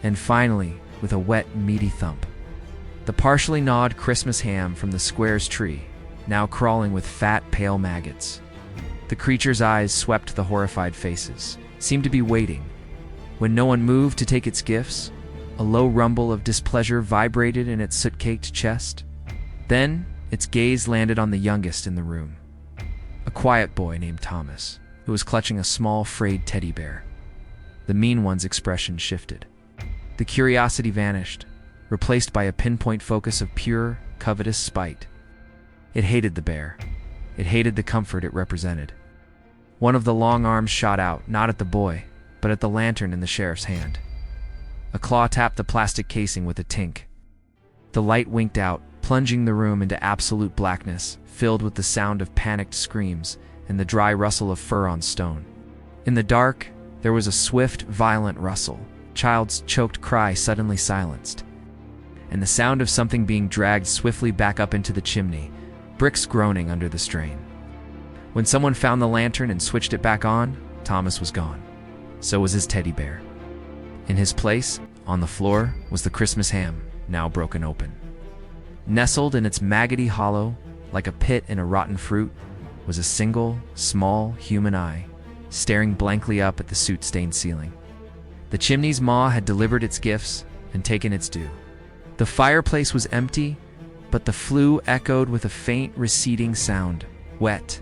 And finally, with a wet, meaty thump, the partially gnawed Christmas ham from the square's tree, now crawling with fat, pale maggots. The creature's eyes swept the horrified faces, seemed to be waiting. When no one moved to take its gifts, a low rumble of displeasure vibrated in its soot-caked chest. Then, its gaze landed on the youngest in the room, a quiet boy named Thomas, who was clutching a small, frayed teddy bear. The mean one's expression shifted. The curiosity vanished, replaced by a pinpoint focus of pure, covetous spite. It hated the bear. It hated the comfort it represented. One of the long arms shot out, not at the boy, but at the lantern in the sheriff's hand. A claw tapped the plastic casing with a tink. The light winked out, plunging the room into absolute blackness, filled with the sound of panicked screams and the dry rustle of fur on stone. In the dark, there was a swift, violent rustle, child's choked cry suddenly silenced, and the sound of something being dragged swiftly back up into the chimney, bricks groaning under the strain. When someone found the lantern and switched it back on, Thomas was gone. So was his teddy bear. In his place, on the floor, was the Christmas ham, now broken open. Nestled in its maggoty hollow, like a pit in a rotten fruit, was a single, small human eye, staring blankly up at the soot-stained ceiling. The chimney's maw had delivered its gifts and taken its due. The fireplace was empty, but the flue echoed with a faint, receding sound, wet,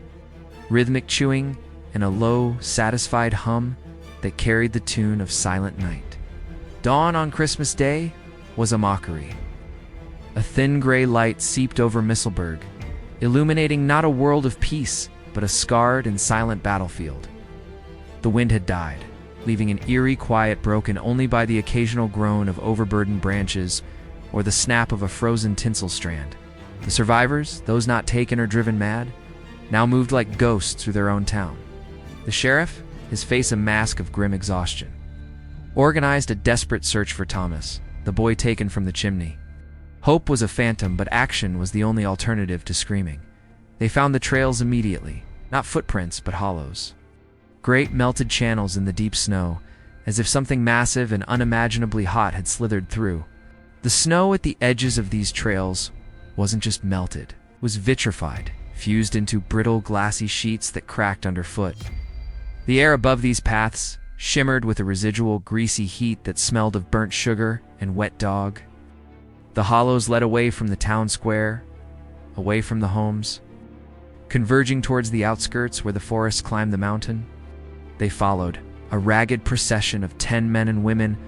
rhythmic chewing, and a low, satisfied hum that carried the tune of Silent Night. Dawn on Christmas Day was a mockery. A thin gray light seeped over Misselberg, illuminating not a world of peace, but a scarred and silent battlefield. The wind had died, leaving an eerie quiet broken only by the occasional groan of overburdened branches or the snap of a frozen tinsel strand. The survivors, those not taken or driven mad, now moved like ghosts through their own town. The sheriff, his face a mask of grim exhaustion, organized a desperate search for Thomas, the boy taken from the chimney. Hope was a phantom, but action was the only alternative to screaming. They found the trails immediately, not footprints, but hollows. Great melted channels in the deep snow, as if something massive and unimaginably hot had slithered through. The snow at the edges of these trails wasn't just melted, it was vitrified, fused into brittle, glassy sheets that cracked underfoot. The air above these paths shimmered with a residual greasy heat that smelled of burnt sugar and wet dog. The hollows led away from the town square, away from the homes, converging towards the outskirts where the forest climbed the mountain. They followed, a ragged procession of 10 men and women,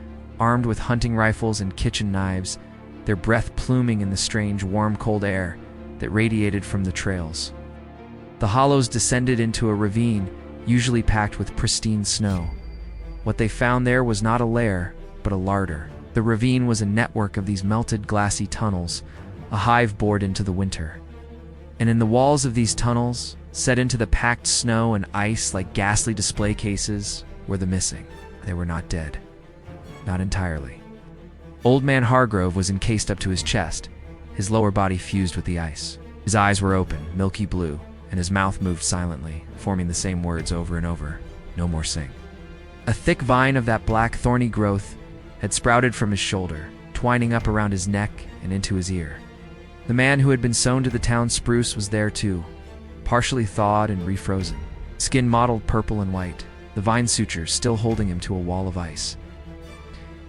armed with hunting rifles and kitchen knives, their breath pluming in the strange, warm, cold air that radiated from the trails. The hollows descended into a ravine, usually packed with pristine snow. What they found there was not a lair, but a larder. The ravine was a network of these melted, glassy tunnels, a hive bored into the winter. And in the walls of these tunnels, set into the packed snow and ice like ghastly display cases, were the missing. They were not dead. Not entirely. Old Man Hargrove was encased up to his chest, his lower body fused with the ice. His eyes were open, milky blue, and his mouth moved silently, forming the same words over and over. No more sing. A thick vine of that black, thorny growth had sprouted from his shoulder, twining up around his neck and into his ear. The man who had been sewn to the town spruce was there too, partially thawed and refrozen, skin mottled purple and white, the vine sutures still holding him to a wall of ice.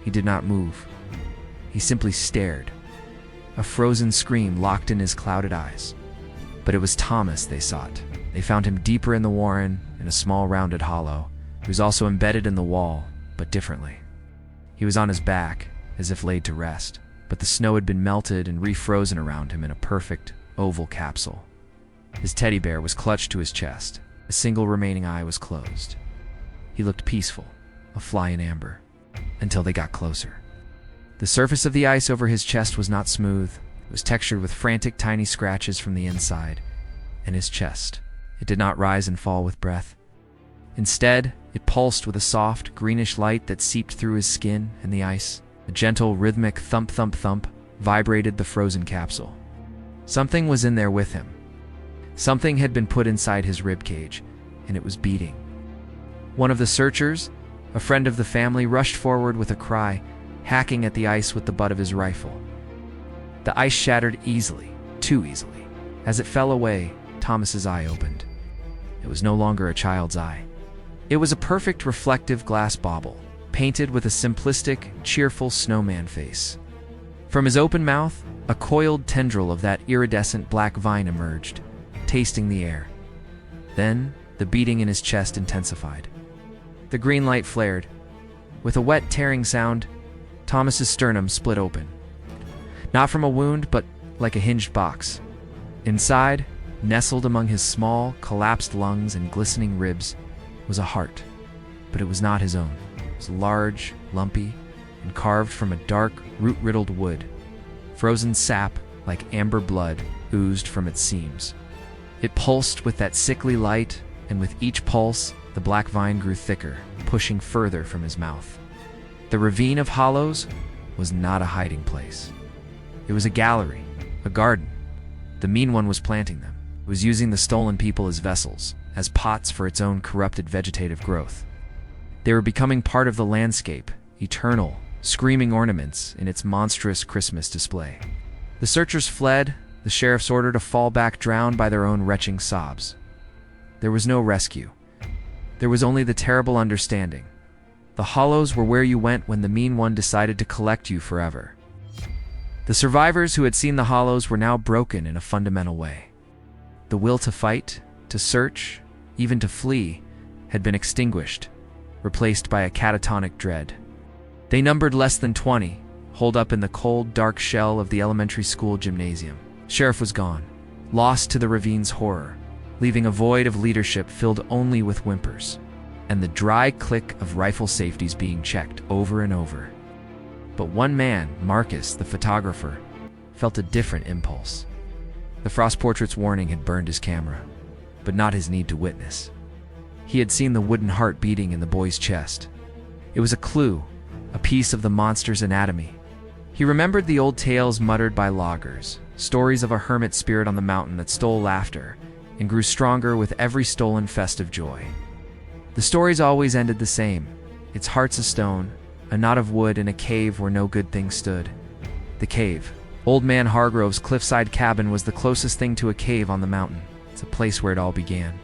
He did not move. He simply stared, a frozen scream locked in his clouded eyes. But it was Thomas they sought. They found him deeper in the warren, in a small rounded hollow. He was also embedded in the wall, but differently. He was on his back, as if laid to rest, but the snow had been melted and refrozen around him in a perfect, oval capsule. His teddy bear was clutched to his chest. A single remaining eye was closed. He looked peaceful, a fly in amber, until they got closer. The surface of the ice over his chest was not smooth. It was textured with frantic, tiny scratches from the inside, and his chest. It did not rise and fall with breath. Instead, it pulsed with a soft, greenish light that seeped through his skin and the ice. A gentle, rhythmic thump, thump, thump vibrated the frozen capsule. Something was in there with him. Something had been put inside his rib cage, and it was beating. One of the searchers, a friend of the family, rushed forward with a cry, hacking at the ice with the butt of his rifle. The ice shattered easily, too easily. As it fell away, Thomas's eye opened. It was no longer a child's eye. It was a perfect reflective glass bauble, painted with a simplistic, cheerful snowman face. From his open mouth, a coiled tendril of that iridescent black vine emerged, tasting the air. Then, the beating in his chest intensified. The green light flared. With a wet, tearing sound, Thomas's sternum split open. Not from a wound, but like a hinged box. Inside, nestled among his small, collapsed lungs and glistening ribs, was a heart. But it was not his own. It was large, lumpy, and carved from a dark, root-riddled wood. Frozen sap, like amber blood, oozed from its seams. It pulsed with that sickly light, and with each pulse, the black vine grew thicker, pushing further from his mouth. The ravine of hollows was not a hiding place. It was a gallery, a garden. The mean one was planting them. It was using the stolen people as vessels, as pots for its own corrupted vegetative growth. They were becoming part of the landscape, eternal, screaming ornaments in its monstrous Christmas display. The searchers fled, the sheriff's order to fall back drowned by their own retching sobs. There was no rescue. There was only the terrible understanding. The hollows were where you went when the mean one decided to collect you forever. The survivors who had seen the hollows were now broken in a fundamental way. The will to fight, to search, even to flee, had been extinguished, replaced by a catatonic dread. They numbered less than 20, holed up in the cold, dark shell of the elementary school gymnasium. Sheriff was gone, lost to the ravine's horror, leaving a void of leadership filled only with whimpers, and the dry click of rifle safeties being checked over and over. But one man, Marcus, the photographer, felt a different impulse. The frost portrait's warning had burned his camera, but not his need to witness. He had seen the wooden heart beating in the boy's chest. It was a clue, a piece of the monster's anatomy. He remembered the old tales muttered by loggers, stories of a hermit spirit on the mountain that stole laughter and grew stronger with every stolen festive joy. The stories always ended the same. Its heart's of stone, a knot of wood in a cave where no good thing stood. The cave. Old Man Hargrove's cliffside cabin was the closest thing to a cave on the mountain. It's a place where it all began.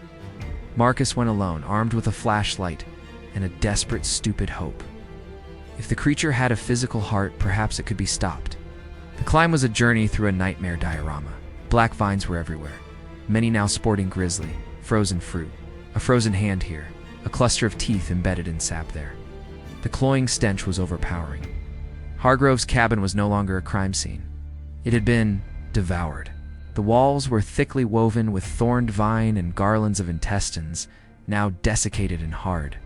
Marcus went alone, armed with a flashlight and a desperate, stupid hope. If the creature had a physical heart, perhaps it could be stopped. The climb was a journey through a nightmare diorama. Black vines were everywhere, many now sporting grisly, frozen fruit, a frozen hand here, a cluster of teeth embedded in sap there. The cloying stench was overpowering. Hargrove's cabin was no longer a crime scene. It had been devoured. The walls were thickly woven with thorned vine and garlands of intestines, now desiccated and hard.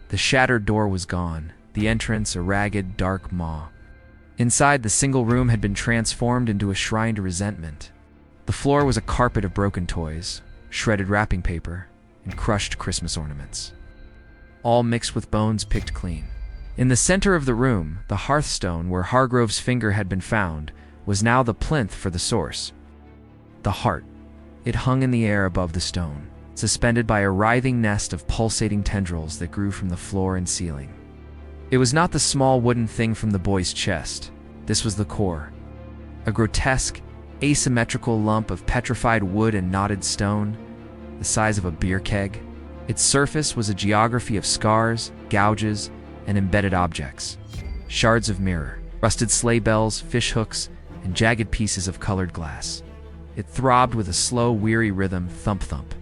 The shattered door was gone, the entrance a ragged, dark maw. Inside, the single room had been transformed into a shrine to resentment. The floor was a carpet of broken toys, shredded wrapping paper, and crushed Christmas ornaments, all mixed with bones picked clean. In the center of the room, the hearthstone where Hargrove's finger had been found was now the plinth for the source. The heart. It hung in the air above the stone, suspended by a writhing nest of pulsating tendrils that grew from the floor and ceiling. It was not the small wooden thing from the boy's chest. This was the core. A grotesque, asymmetrical lump of petrified wood and knotted stone, the size of a beer keg. Its surface was a geography of scars, gouges, and embedded objects. Shards of mirror, rusted sleigh bells, fish hooks, and jagged pieces of colored glass. It throbbed with a slow, weary rhythm, thump-thump.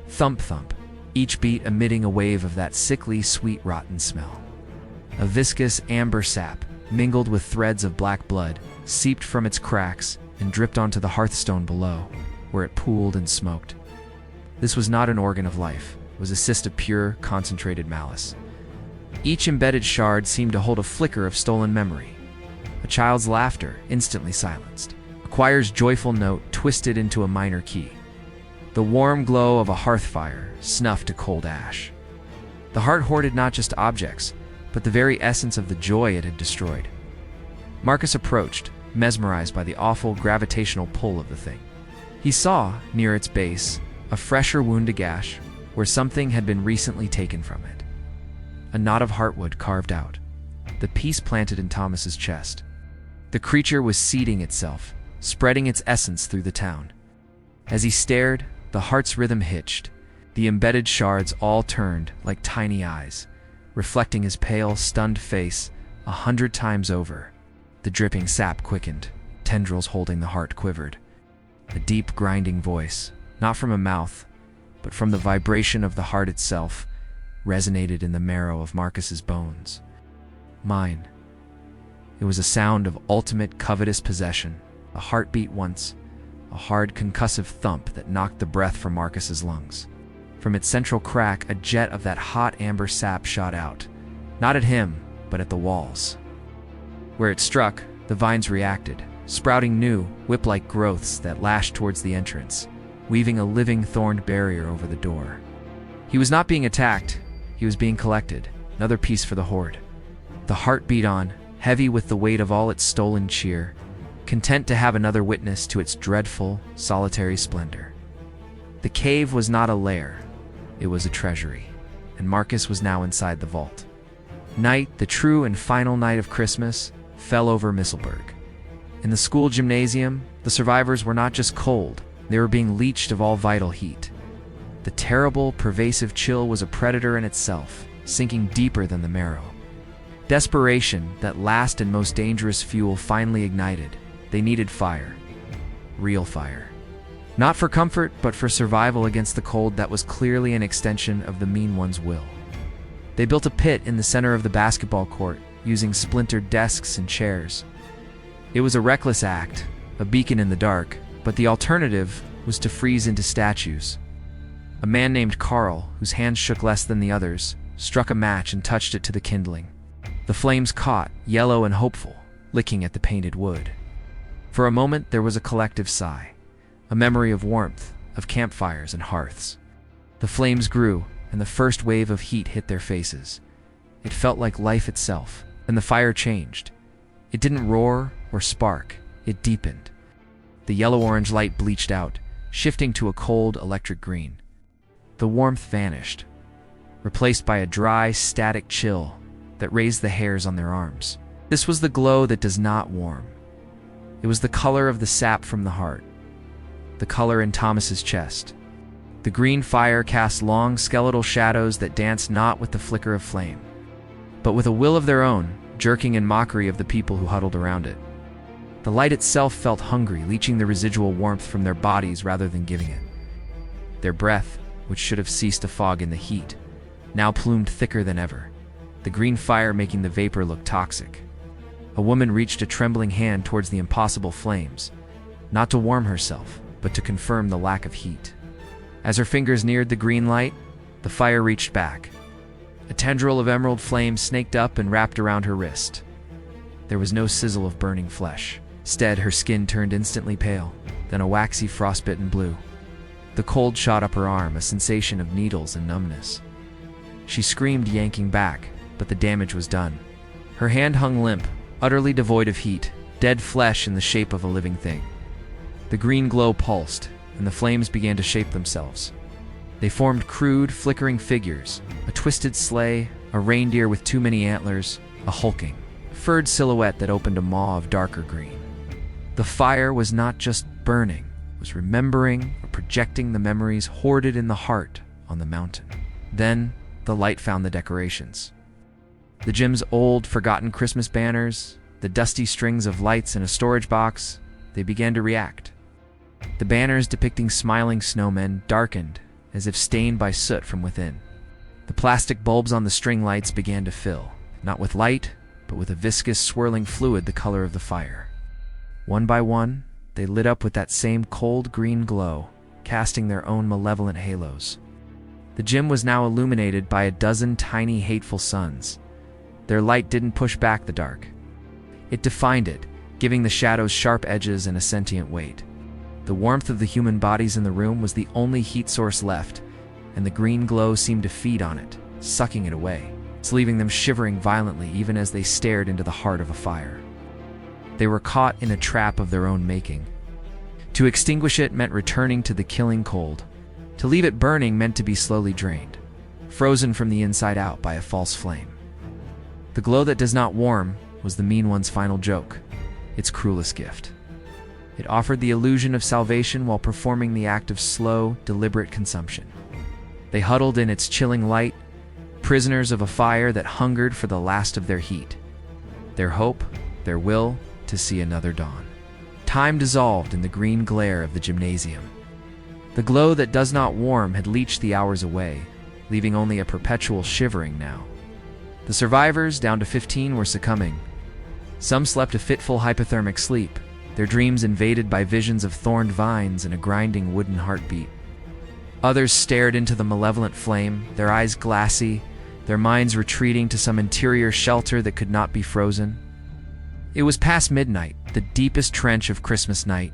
Thump-thump, each beat emitting a wave of that sickly, sweet, rotten smell. A viscous amber sap, mingled with threads of black blood, seeped from its cracks and dripped onto the hearthstone below, where it pooled and smoked. This was not an organ of life. It was a cyst of pure, concentrated malice. Each embedded shard seemed to hold a flicker of stolen memory. A child's laughter, instantly silenced. A choir's joyful note twisted into a minor key. The warm glow of a hearth fire, snuffed to cold ash. The heart hoarded not just objects, but the very essence of the joy it had destroyed. Marcus approached, mesmerized by the awful gravitational pull of the thing. He saw, near its base, a fresher wound to gash, where something had been recently taken from it. A knot of heartwood carved out, the piece planted in Thomas's chest. The creature was seeding itself, spreading its essence through the town. As he stared, the heart's rhythm hitched, the embedded shards all turned like tiny eyes, reflecting his pale, stunned face 100 times over. The dripping sap quickened, tendrils holding the heart quivered. A deep, grinding voice, not from a mouth, but from the vibration of the heart itself, resonated in the marrow of Marcus's bones. Mine. It was a sound of ultimate covetous possession, a heartbeat once, a hard concussive thump that knocked the breath from Marcus's lungs. From its central crack, a jet of that hot amber sap shot out, not at him, but at the walls. Where it struck, the vines reacted, sprouting new, whip-like growths that lashed towards the entrance, weaving a living thorned barrier over the door. He was not being attacked, he was being collected, another piece for the horde. The heart beat on, heavy with the weight of all its stolen cheer, content to have another witness to its dreadful, solitary splendor. The cave was not a lair, it was a treasury, and Marcus was now inside the vault. Night, the true and final night of Christmas, fell over Misselberg. In the school gymnasium, the survivors were not just cold, they were being leached of all vital heat. The terrible, pervasive chill was a predator in itself, sinking deeper than the marrow. Desperation, that last and most dangerous fuel, finally ignited. They needed fire. Real fire. Not for comfort, but for survival against the cold that was clearly an extension of the mean one's will. They built a pit in the center of the basketball court, using splintered desks and chairs. It was a reckless act, a beacon in the dark, but the alternative was to freeze into statues. A man named Carl, whose hands shook less than the others, struck a match and touched it to the kindling. The flames caught, yellow and hopeful, licking at the painted wood. For a moment there was a collective sigh, a memory of warmth, of campfires and hearths. The flames grew, and the first wave of heat hit their faces. It felt like life itself, and the fire changed. It didn't roar or spark, it deepened. The yellow-orange light bleached out, shifting to a cold electric green. The warmth vanished, replaced by a dry, static chill that raised the hairs on their arms. This was the glow that does not warm. It was the color of the sap from the heart, the color in Thomas's chest. The green fire cast long, skeletal shadows that danced not with the flicker of flame, but with a will of their own, jerking in mockery of the people who huddled around it. The light itself felt hungry, leeching the residual warmth from their bodies rather than giving it. Their breath, which should have ceased to fog in the heat, now plumed thicker than ever, the green fire making the vapor look toxic. A woman reached a trembling hand towards the impossible flames, not to warm herself, but to confirm the lack of heat. As her fingers neared the green light, the fire reached back. A tendril of emerald flame snaked up and wrapped around her wrist. There was no sizzle of burning flesh. Instead, her skin turned instantly pale, then a waxy frostbitten blue. The cold shot up her arm, a sensation of needles and numbness. She screamed, yanking back, but the damage was done. Her hand hung limp, utterly devoid of heat, dead flesh in the shape of a living thing. The green glow pulsed, and the flames began to shape themselves. They formed crude, flickering figures, a twisted sleigh, a reindeer with too many antlers, a hulking, furred silhouette that opened a maw of darker green. The fire was not just burning, it was remembering or projecting the memories hoarded in the heart on the mountain. Then, the light found the decorations. The gym's old, forgotten Christmas banners, the dusty strings of lights in a storage box, they began to react. The banners depicting smiling snowmen darkened, as if stained by soot from within. The plastic bulbs on the string lights began to fill, not with light, but with a viscous, swirling fluid the color of the fire. One by one, they lit up with that same cold green glow, casting their own malevolent halos. The gym was now illuminated by a dozen tiny, hateful suns. Their light didn't push back the dark. It defined it, giving the shadows sharp edges and a sentient weight. The warmth of the human bodies in the room was the only heat source left, and the green glow seemed to feed on it, sucking it away, leaving them shivering violently even as they stared into the heart of a fire. They were caught in a trap of their own making. To extinguish it meant returning to the killing cold. To leave it burning meant to be slowly drained, frozen from the inside out by a false flame. The glow that does not warm was the mean one's final joke, its cruelest gift. It offered the illusion of salvation while performing the act of slow, deliberate consumption. They huddled in its chilling light, prisoners of a fire that hungered for the last of their heat. Their hope, their will, to see another dawn. Time dissolved in the green glare of the gymnasium. The glow that does not warm had leached the hours away, leaving only a perpetual shivering now. The survivors, down to 15, were succumbing. Some slept a fitful hypothermic sleep, their dreams invaded by visions of thorned vines and a grinding wooden heartbeat. Others stared into the malevolent flame, their eyes glassy, their minds retreating to some interior shelter that could not be frozen. It was past midnight, the deepest trench of Christmas night,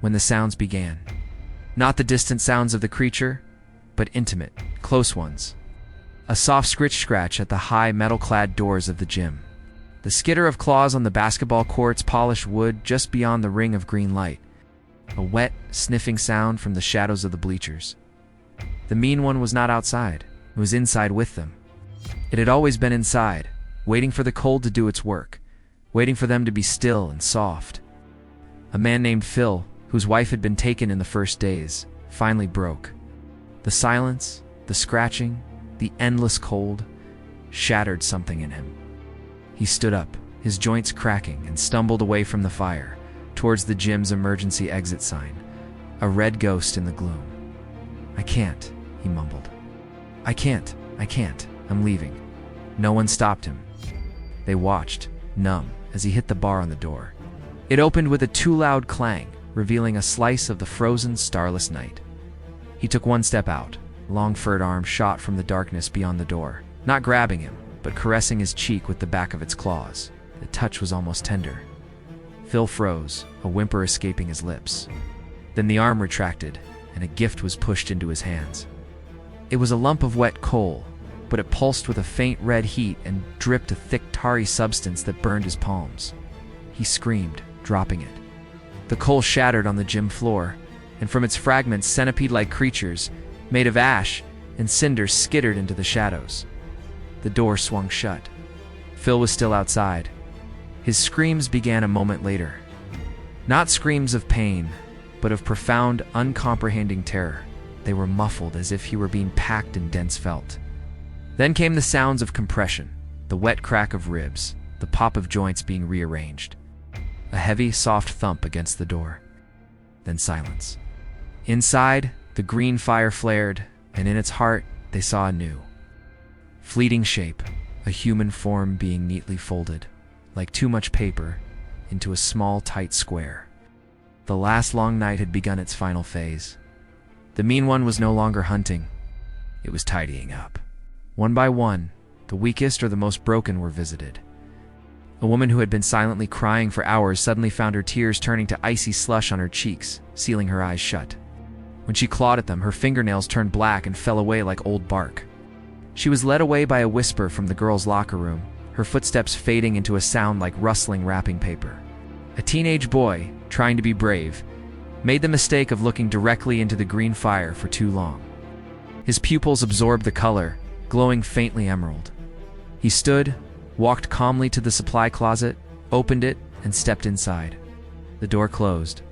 when the sounds began. Not the distant sounds of the creature, but intimate, close ones. A soft scratch at the high, metal-clad doors of the gym. The skitter of claws on the basketball court's polished wood just beyond the ring of green light. A wet, sniffing sound from the shadows of the bleachers. The mean one was not outside. It was inside with them. It had always been inside, waiting for the cold to do its work, waiting for them to be still and soft. A man named Phil, whose wife had been taken in the first days, finally broke. The silence, the scratching, the endless cold, shattered something in him. He stood up, his joints cracking, and stumbled away from the fire, towards the gym's emergency exit sign, a red ghost in the gloom. "I can't," he mumbled. I can't, I'm leaving." No one stopped him. They watched, numb, as he hit the bar on the door. It opened with a too loud clang, revealing a slice of the frozen, starless night. He took one step out, long furred arm shot from the darkness beyond the door, not grabbing him, but caressing his cheek with the back of its claws. The touch was almost tender. Phil froze, a whimper escaping his lips. Then the arm retracted, and a gift was pushed into his hands. It was a lump of wet coal, but it pulsed with a faint red heat and dripped a thick tarry substance that burned his palms. He screamed, dropping it. The coal shattered on the gym floor, and from its fragments centipede-like creatures, made of ash and cinders, skittered into the shadows. The door swung shut. Phil was still outside. His screams began a moment later. Not screams of pain, but of profound, uncomprehending terror. They were muffled as if he were being packed in dense felt. Then came the sounds of compression, the wet crack of ribs, the pop of joints being rearranged. a heavy, soft thump against the door. Then silence. Inside, the green fire flared, and in its heart, they saw a new, fleeting shape, a human form being neatly folded, like too much paper, into a small, tight square. The last long night had begun its final phase. The mean one was no longer hunting. It was tidying up. One by one, the weakest or the most broken were visited. A woman who had been silently crying for hours suddenly found her tears turning to icy slush on her cheeks, sealing her eyes shut. When she clawed at them, her fingernails turned black and fell away like old bark. She was led away by a whisper from the girls' locker room, her footsteps fading into a sound like rustling wrapping paper. A teenage boy, trying to be brave, made the mistake of looking directly into the green fire for too long. His pupils absorbed the color, glowing faintly emerald. He stood, walked calmly to the supply closet, opened it, and stepped inside. The door closed.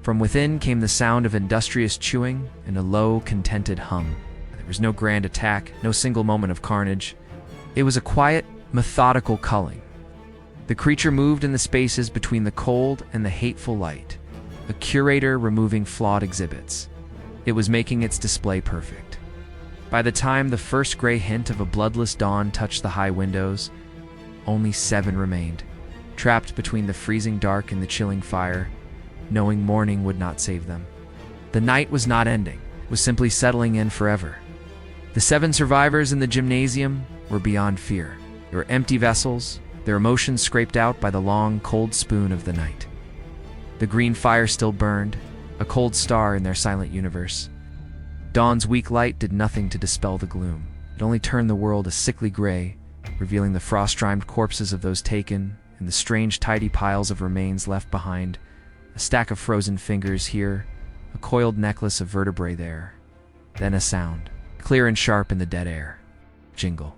From within came the sound of industrious chewing and a low, contented hum. There was no grand attack, no single moment of carnage. It was a quiet, methodical culling. The creature moved in the spaces between the cold and the hateful light, a curator removing flawed exhibits. It was making its display perfect. By the time the first gray hint of a bloodless dawn touched the high windows, only 7 remained, trapped between the freezing dark and the chilling fire, knowing morning would not save them. The night was not ending, it was simply settling in forever. The 7 survivors in the gymnasium were beyond fear. They were empty vessels, their emotions scraped out by the long, cold spoon of the night. The green fire still burned, a cold star in their silent universe. Dawn's weak light did nothing to dispel the gloom. It only turned the world a sickly gray, revealing the frost-rimed corpses of those taken and the strange, tidy piles of remains left behind, a stack of frozen fingers here, a coiled necklace of vertebrae there. Then a sound, clear and sharp in the dead air. Jingle.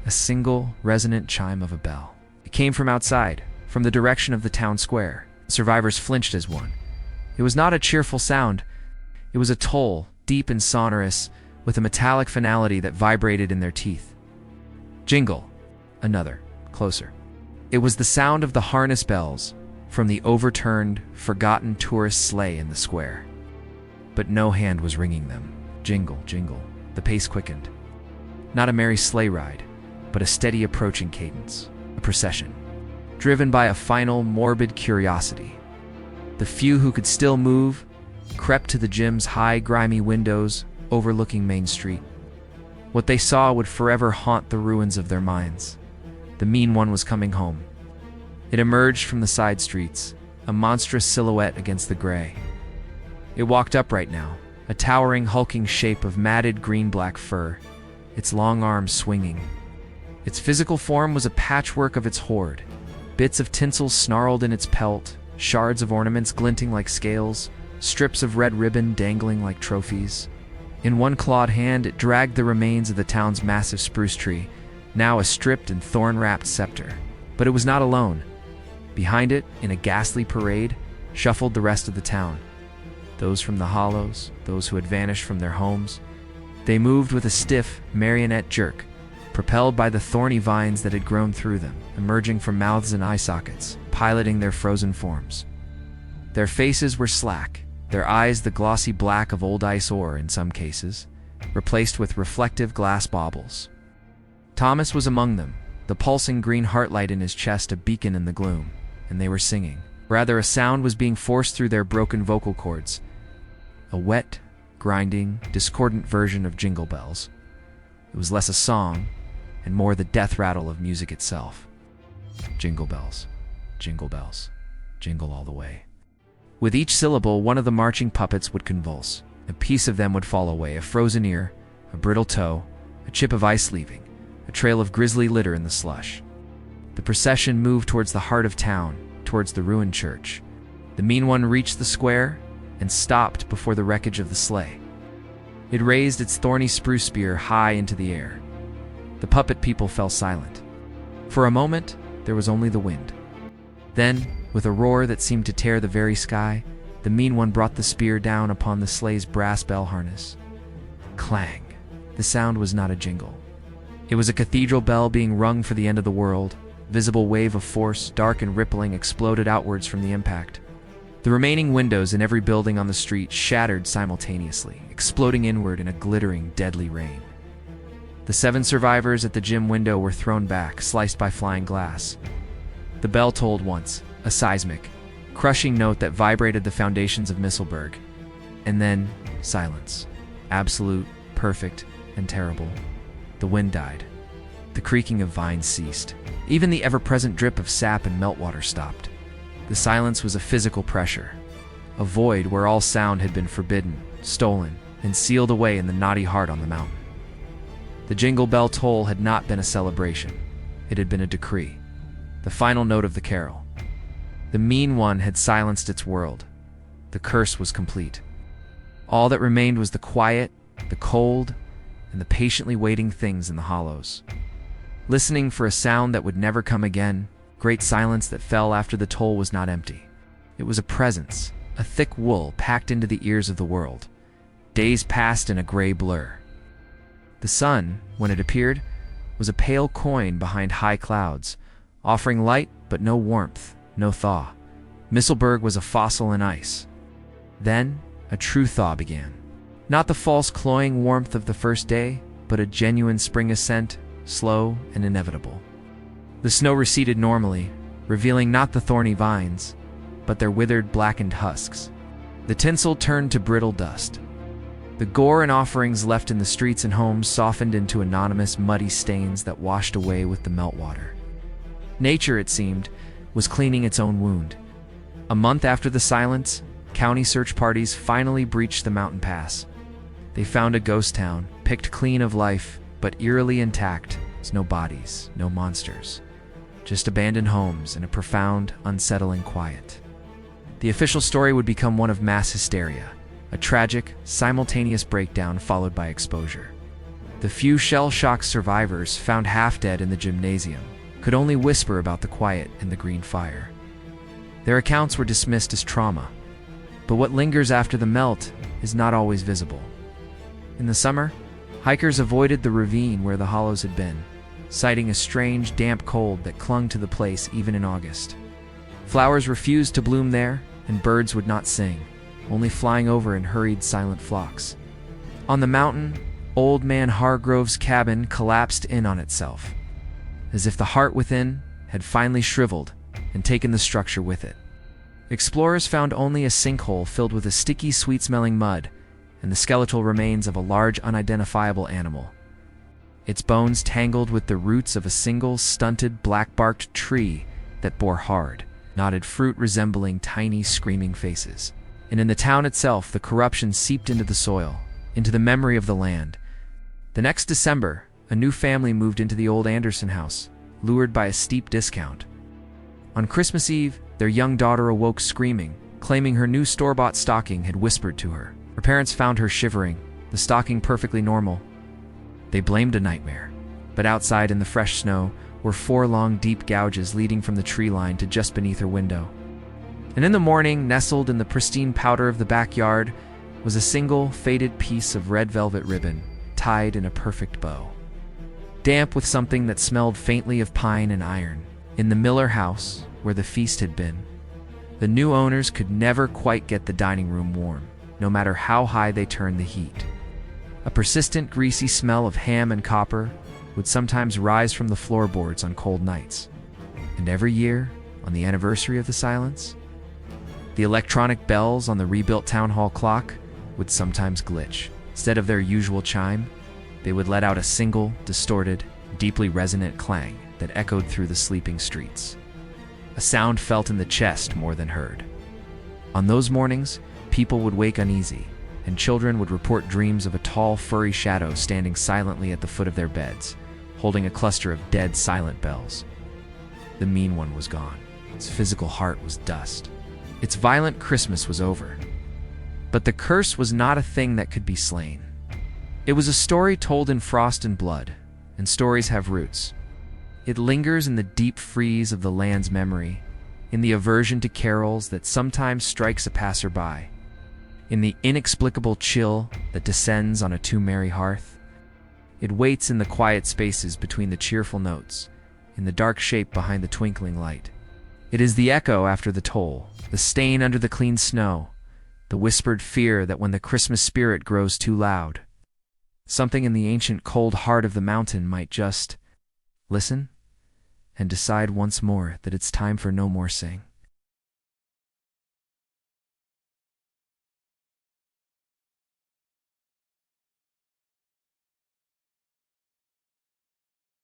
A single, resonant chime of a bell. It came from outside, from the direction of the town square. Survivors flinched as one. It was not a cheerful sound. It was a toll, deep and sonorous, with a metallic finality that vibrated in their teeth. Jingle. Another, closer. It was the sound of the harness bells from the overturned, forgotten tourist sleigh in the square. But no hand was ringing them. Jingle, jingle. The pace quickened. Not a merry sleigh ride, but a steady approaching cadence. A procession, driven by a final, morbid curiosity. The few who could still move crept to the gym's high, grimy windows overlooking Main Street. What they saw would forever haunt the ruins of their minds. The mean one was coming home. It emerged from the side streets, a monstrous silhouette against the gray. It walked upright now, a towering, hulking shape of matted green-black fur, its long arms swinging. Its physical form was a patchwork of its hoard, bits of tinsel snarled in its pelt, shards of ornaments glinting like scales, strips of red ribbon dangling like trophies. In one clawed hand, it dragged the remains of the town's massive spruce tree, now a stripped and thorn-wrapped scepter. But it was not alone. Behind it, in a ghastly parade, shuffled the rest of the town. Those from the hollows, those who had vanished from their homes. They moved with a stiff, marionette jerk, propelled by the thorny vines that had grown through them, emerging from mouths and eye sockets, piloting their frozen forms. Their faces were slack, their eyes the glossy black of old ice ore in some cases, replaced with reflective glass baubles. Thomas was among them, the pulsing green heartlight in his chest a beacon in the gloom, and they were singing. Rather, a sound was being forced through their broken vocal cords. A wet, grinding, discordant version of Jingle Bells. It was less a song, and more the death rattle of music itself. Jingle bells, jingle bells, jingle all the way. With each syllable, one of the marching puppets would convulse. A piece of them would fall away, a frozen ear, a brittle toe, a chip of ice leaving, a trail of grisly litter in the slush. The procession moved towards the heart of town, towards the ruined church. The mean one reached the square and stopped before the wreckage of the sleigh. It raised its thorny spruce spear high into the air. The puppet people fell silent. For a moment, there was only the wind. Then, with a roar that seemed to tear the very sky, the mean one brought the spear down upon the sleigh's brass bell harness. Clang! The sound was not a jingle. It was a cathedral bell being rung for the end of the world, visible wave of force, dark and rippling, exploded outwards from the impact. The remaining windows in every building on the street shattered simultaneously, exploding inward in a glittering, deadly rain. The 7 survivors at the gym window were thrown back, sliced by flying glass. The bell tolled once, a seismic, crushing note that vibrated the foundations of Misselberg. And then, silence. Absolute, perfect, and terrible. The wind died. The creaking of vines ceased. Even the ever-present drip of sap and meltwater stopped. The silence was a physical pressure, a void where all sound had been forbidden, stolen, and sealed away in the knotty heart on the mountain. The jingle bell toll had not been a celebration. It had been a decree, the final note of the carol. The mean one had silenced its world. The curse was complete. All that remained was the quiet, the cold, and the patiently waiting things in the hollows. Listening for a sound that would never come again, great silence that fell after the toll was not empty. It was a presence, a thick wool packed into the ears of the world. Days passed in a gray blur. The sun, when it appeared, was a pale coin behind high clouds, offering light but no warmth, no thaw. Misselberg was a fossil in ice. Then, a true thaw began. Not the false cloying warmth of the first day, but a genuine spring ascent, slow and inevitable. The snow receded normally, revealing not the thorny vines, but their withered, blackened husks. The tinsel turned to brittle dust. The gore and offerings left in the streets and homes softened into anonymous, muddy stains that washed away with the meltwater. Nature, it seemed, was cleaning its own wound. A month after the silence, county search parties finally breached the mountain pass. They found a ghost town, picked clean of life, but eerily intact. No bodies, no monsters. Just abandoned homes and a profound, unsettling quiet. The official story would become one of mass hysteria, a tragic, simultaneous breakdown followed by exposure. The few shell-shocked survivors, found half dead in the gymnasium, could only whisper about the quiet and the green fire. Their accounts were dismissed as trauma, but what lingers after the melt is not always visible. In the summer, hikers avoided the ravine where the hollows had been, citing a strange, damp cold that clung to the place even in August. Flowers refused to bloom there, and birds would not sing, only flying over in hurried, silent flocks. On the mountain, Old Man Hargrove's cabin collapsed in on itself, as if the heart within had finally shriveled and taken the structure with it. Explorers found only a sinkhole filled with a sticky, sweet-smelling mud and the skeletal remains of a large, unidentifiable animal. Its bones tangled with the roots of a single, stunted, black-barked tree that bore hard, knotted fruit resembling tiny, screaming faces. And in the town itself, the corruption seeped into the soil, into the memory of the land. The next December, a new family moved into the old Anderson house, lured by a steep discount. On Christmas Eve, their young daughter awoke screaming, claiming her new store-bought stocking had whispered to her. Her parents found her shivering, the stocking perfectly normal. They blamed a nightmare, but outside in the fresh snow were 4 long, deep gouges leading from the tree line to just beneath her window. And in the morning, nestled in the pristine powder of the backyard, was a single, faded piece of red velvet ribbon, tied in a perfect bow. Damp with something that smelled faintly of pine and iron, in the Miller house, where the feast had been, the new owners could never quite get the dining room warm, no matter how high they turned the heat. A persistent, greasy smell of ham and copper would sometimes rise from the floorboards on cold nights. And every year, on the anniversary of the silence, the electronic bells on the rebuilt town hall clock would sometimes glitch. Instead of their usual chime, they would let out a single, distorted, deeply resonant clang that echoed through the sleeping streets. A sound felt in the chest more than heard. On those mornings, people would wake uneasy, and children would report dreams of a tall, furry shadow standing silently at the foot of their beds, holding a cluster of dead, silent bells. The mean one was gone. Its physical heart was dust. Its violent Christmas was over. But the curse was not a thing that could be slain. It was a story told in frost and blood, and stories have roots. It lingers in the deep freeze of the land's memory, in the aversion to carols that sometimes strikes a passerby, in the inexplicable chill that descends on a too merry hearth. It waits in the quiet spaces between the cheerful notes, in the dark shape behind the twinkling light. It is the echo after the toll, the stain under the clean snow, the whispered fear that when the Christmas spirit grows too loud, something in the ancient cold heart of the mountain might just listen and decide once more that it's time for no more sing.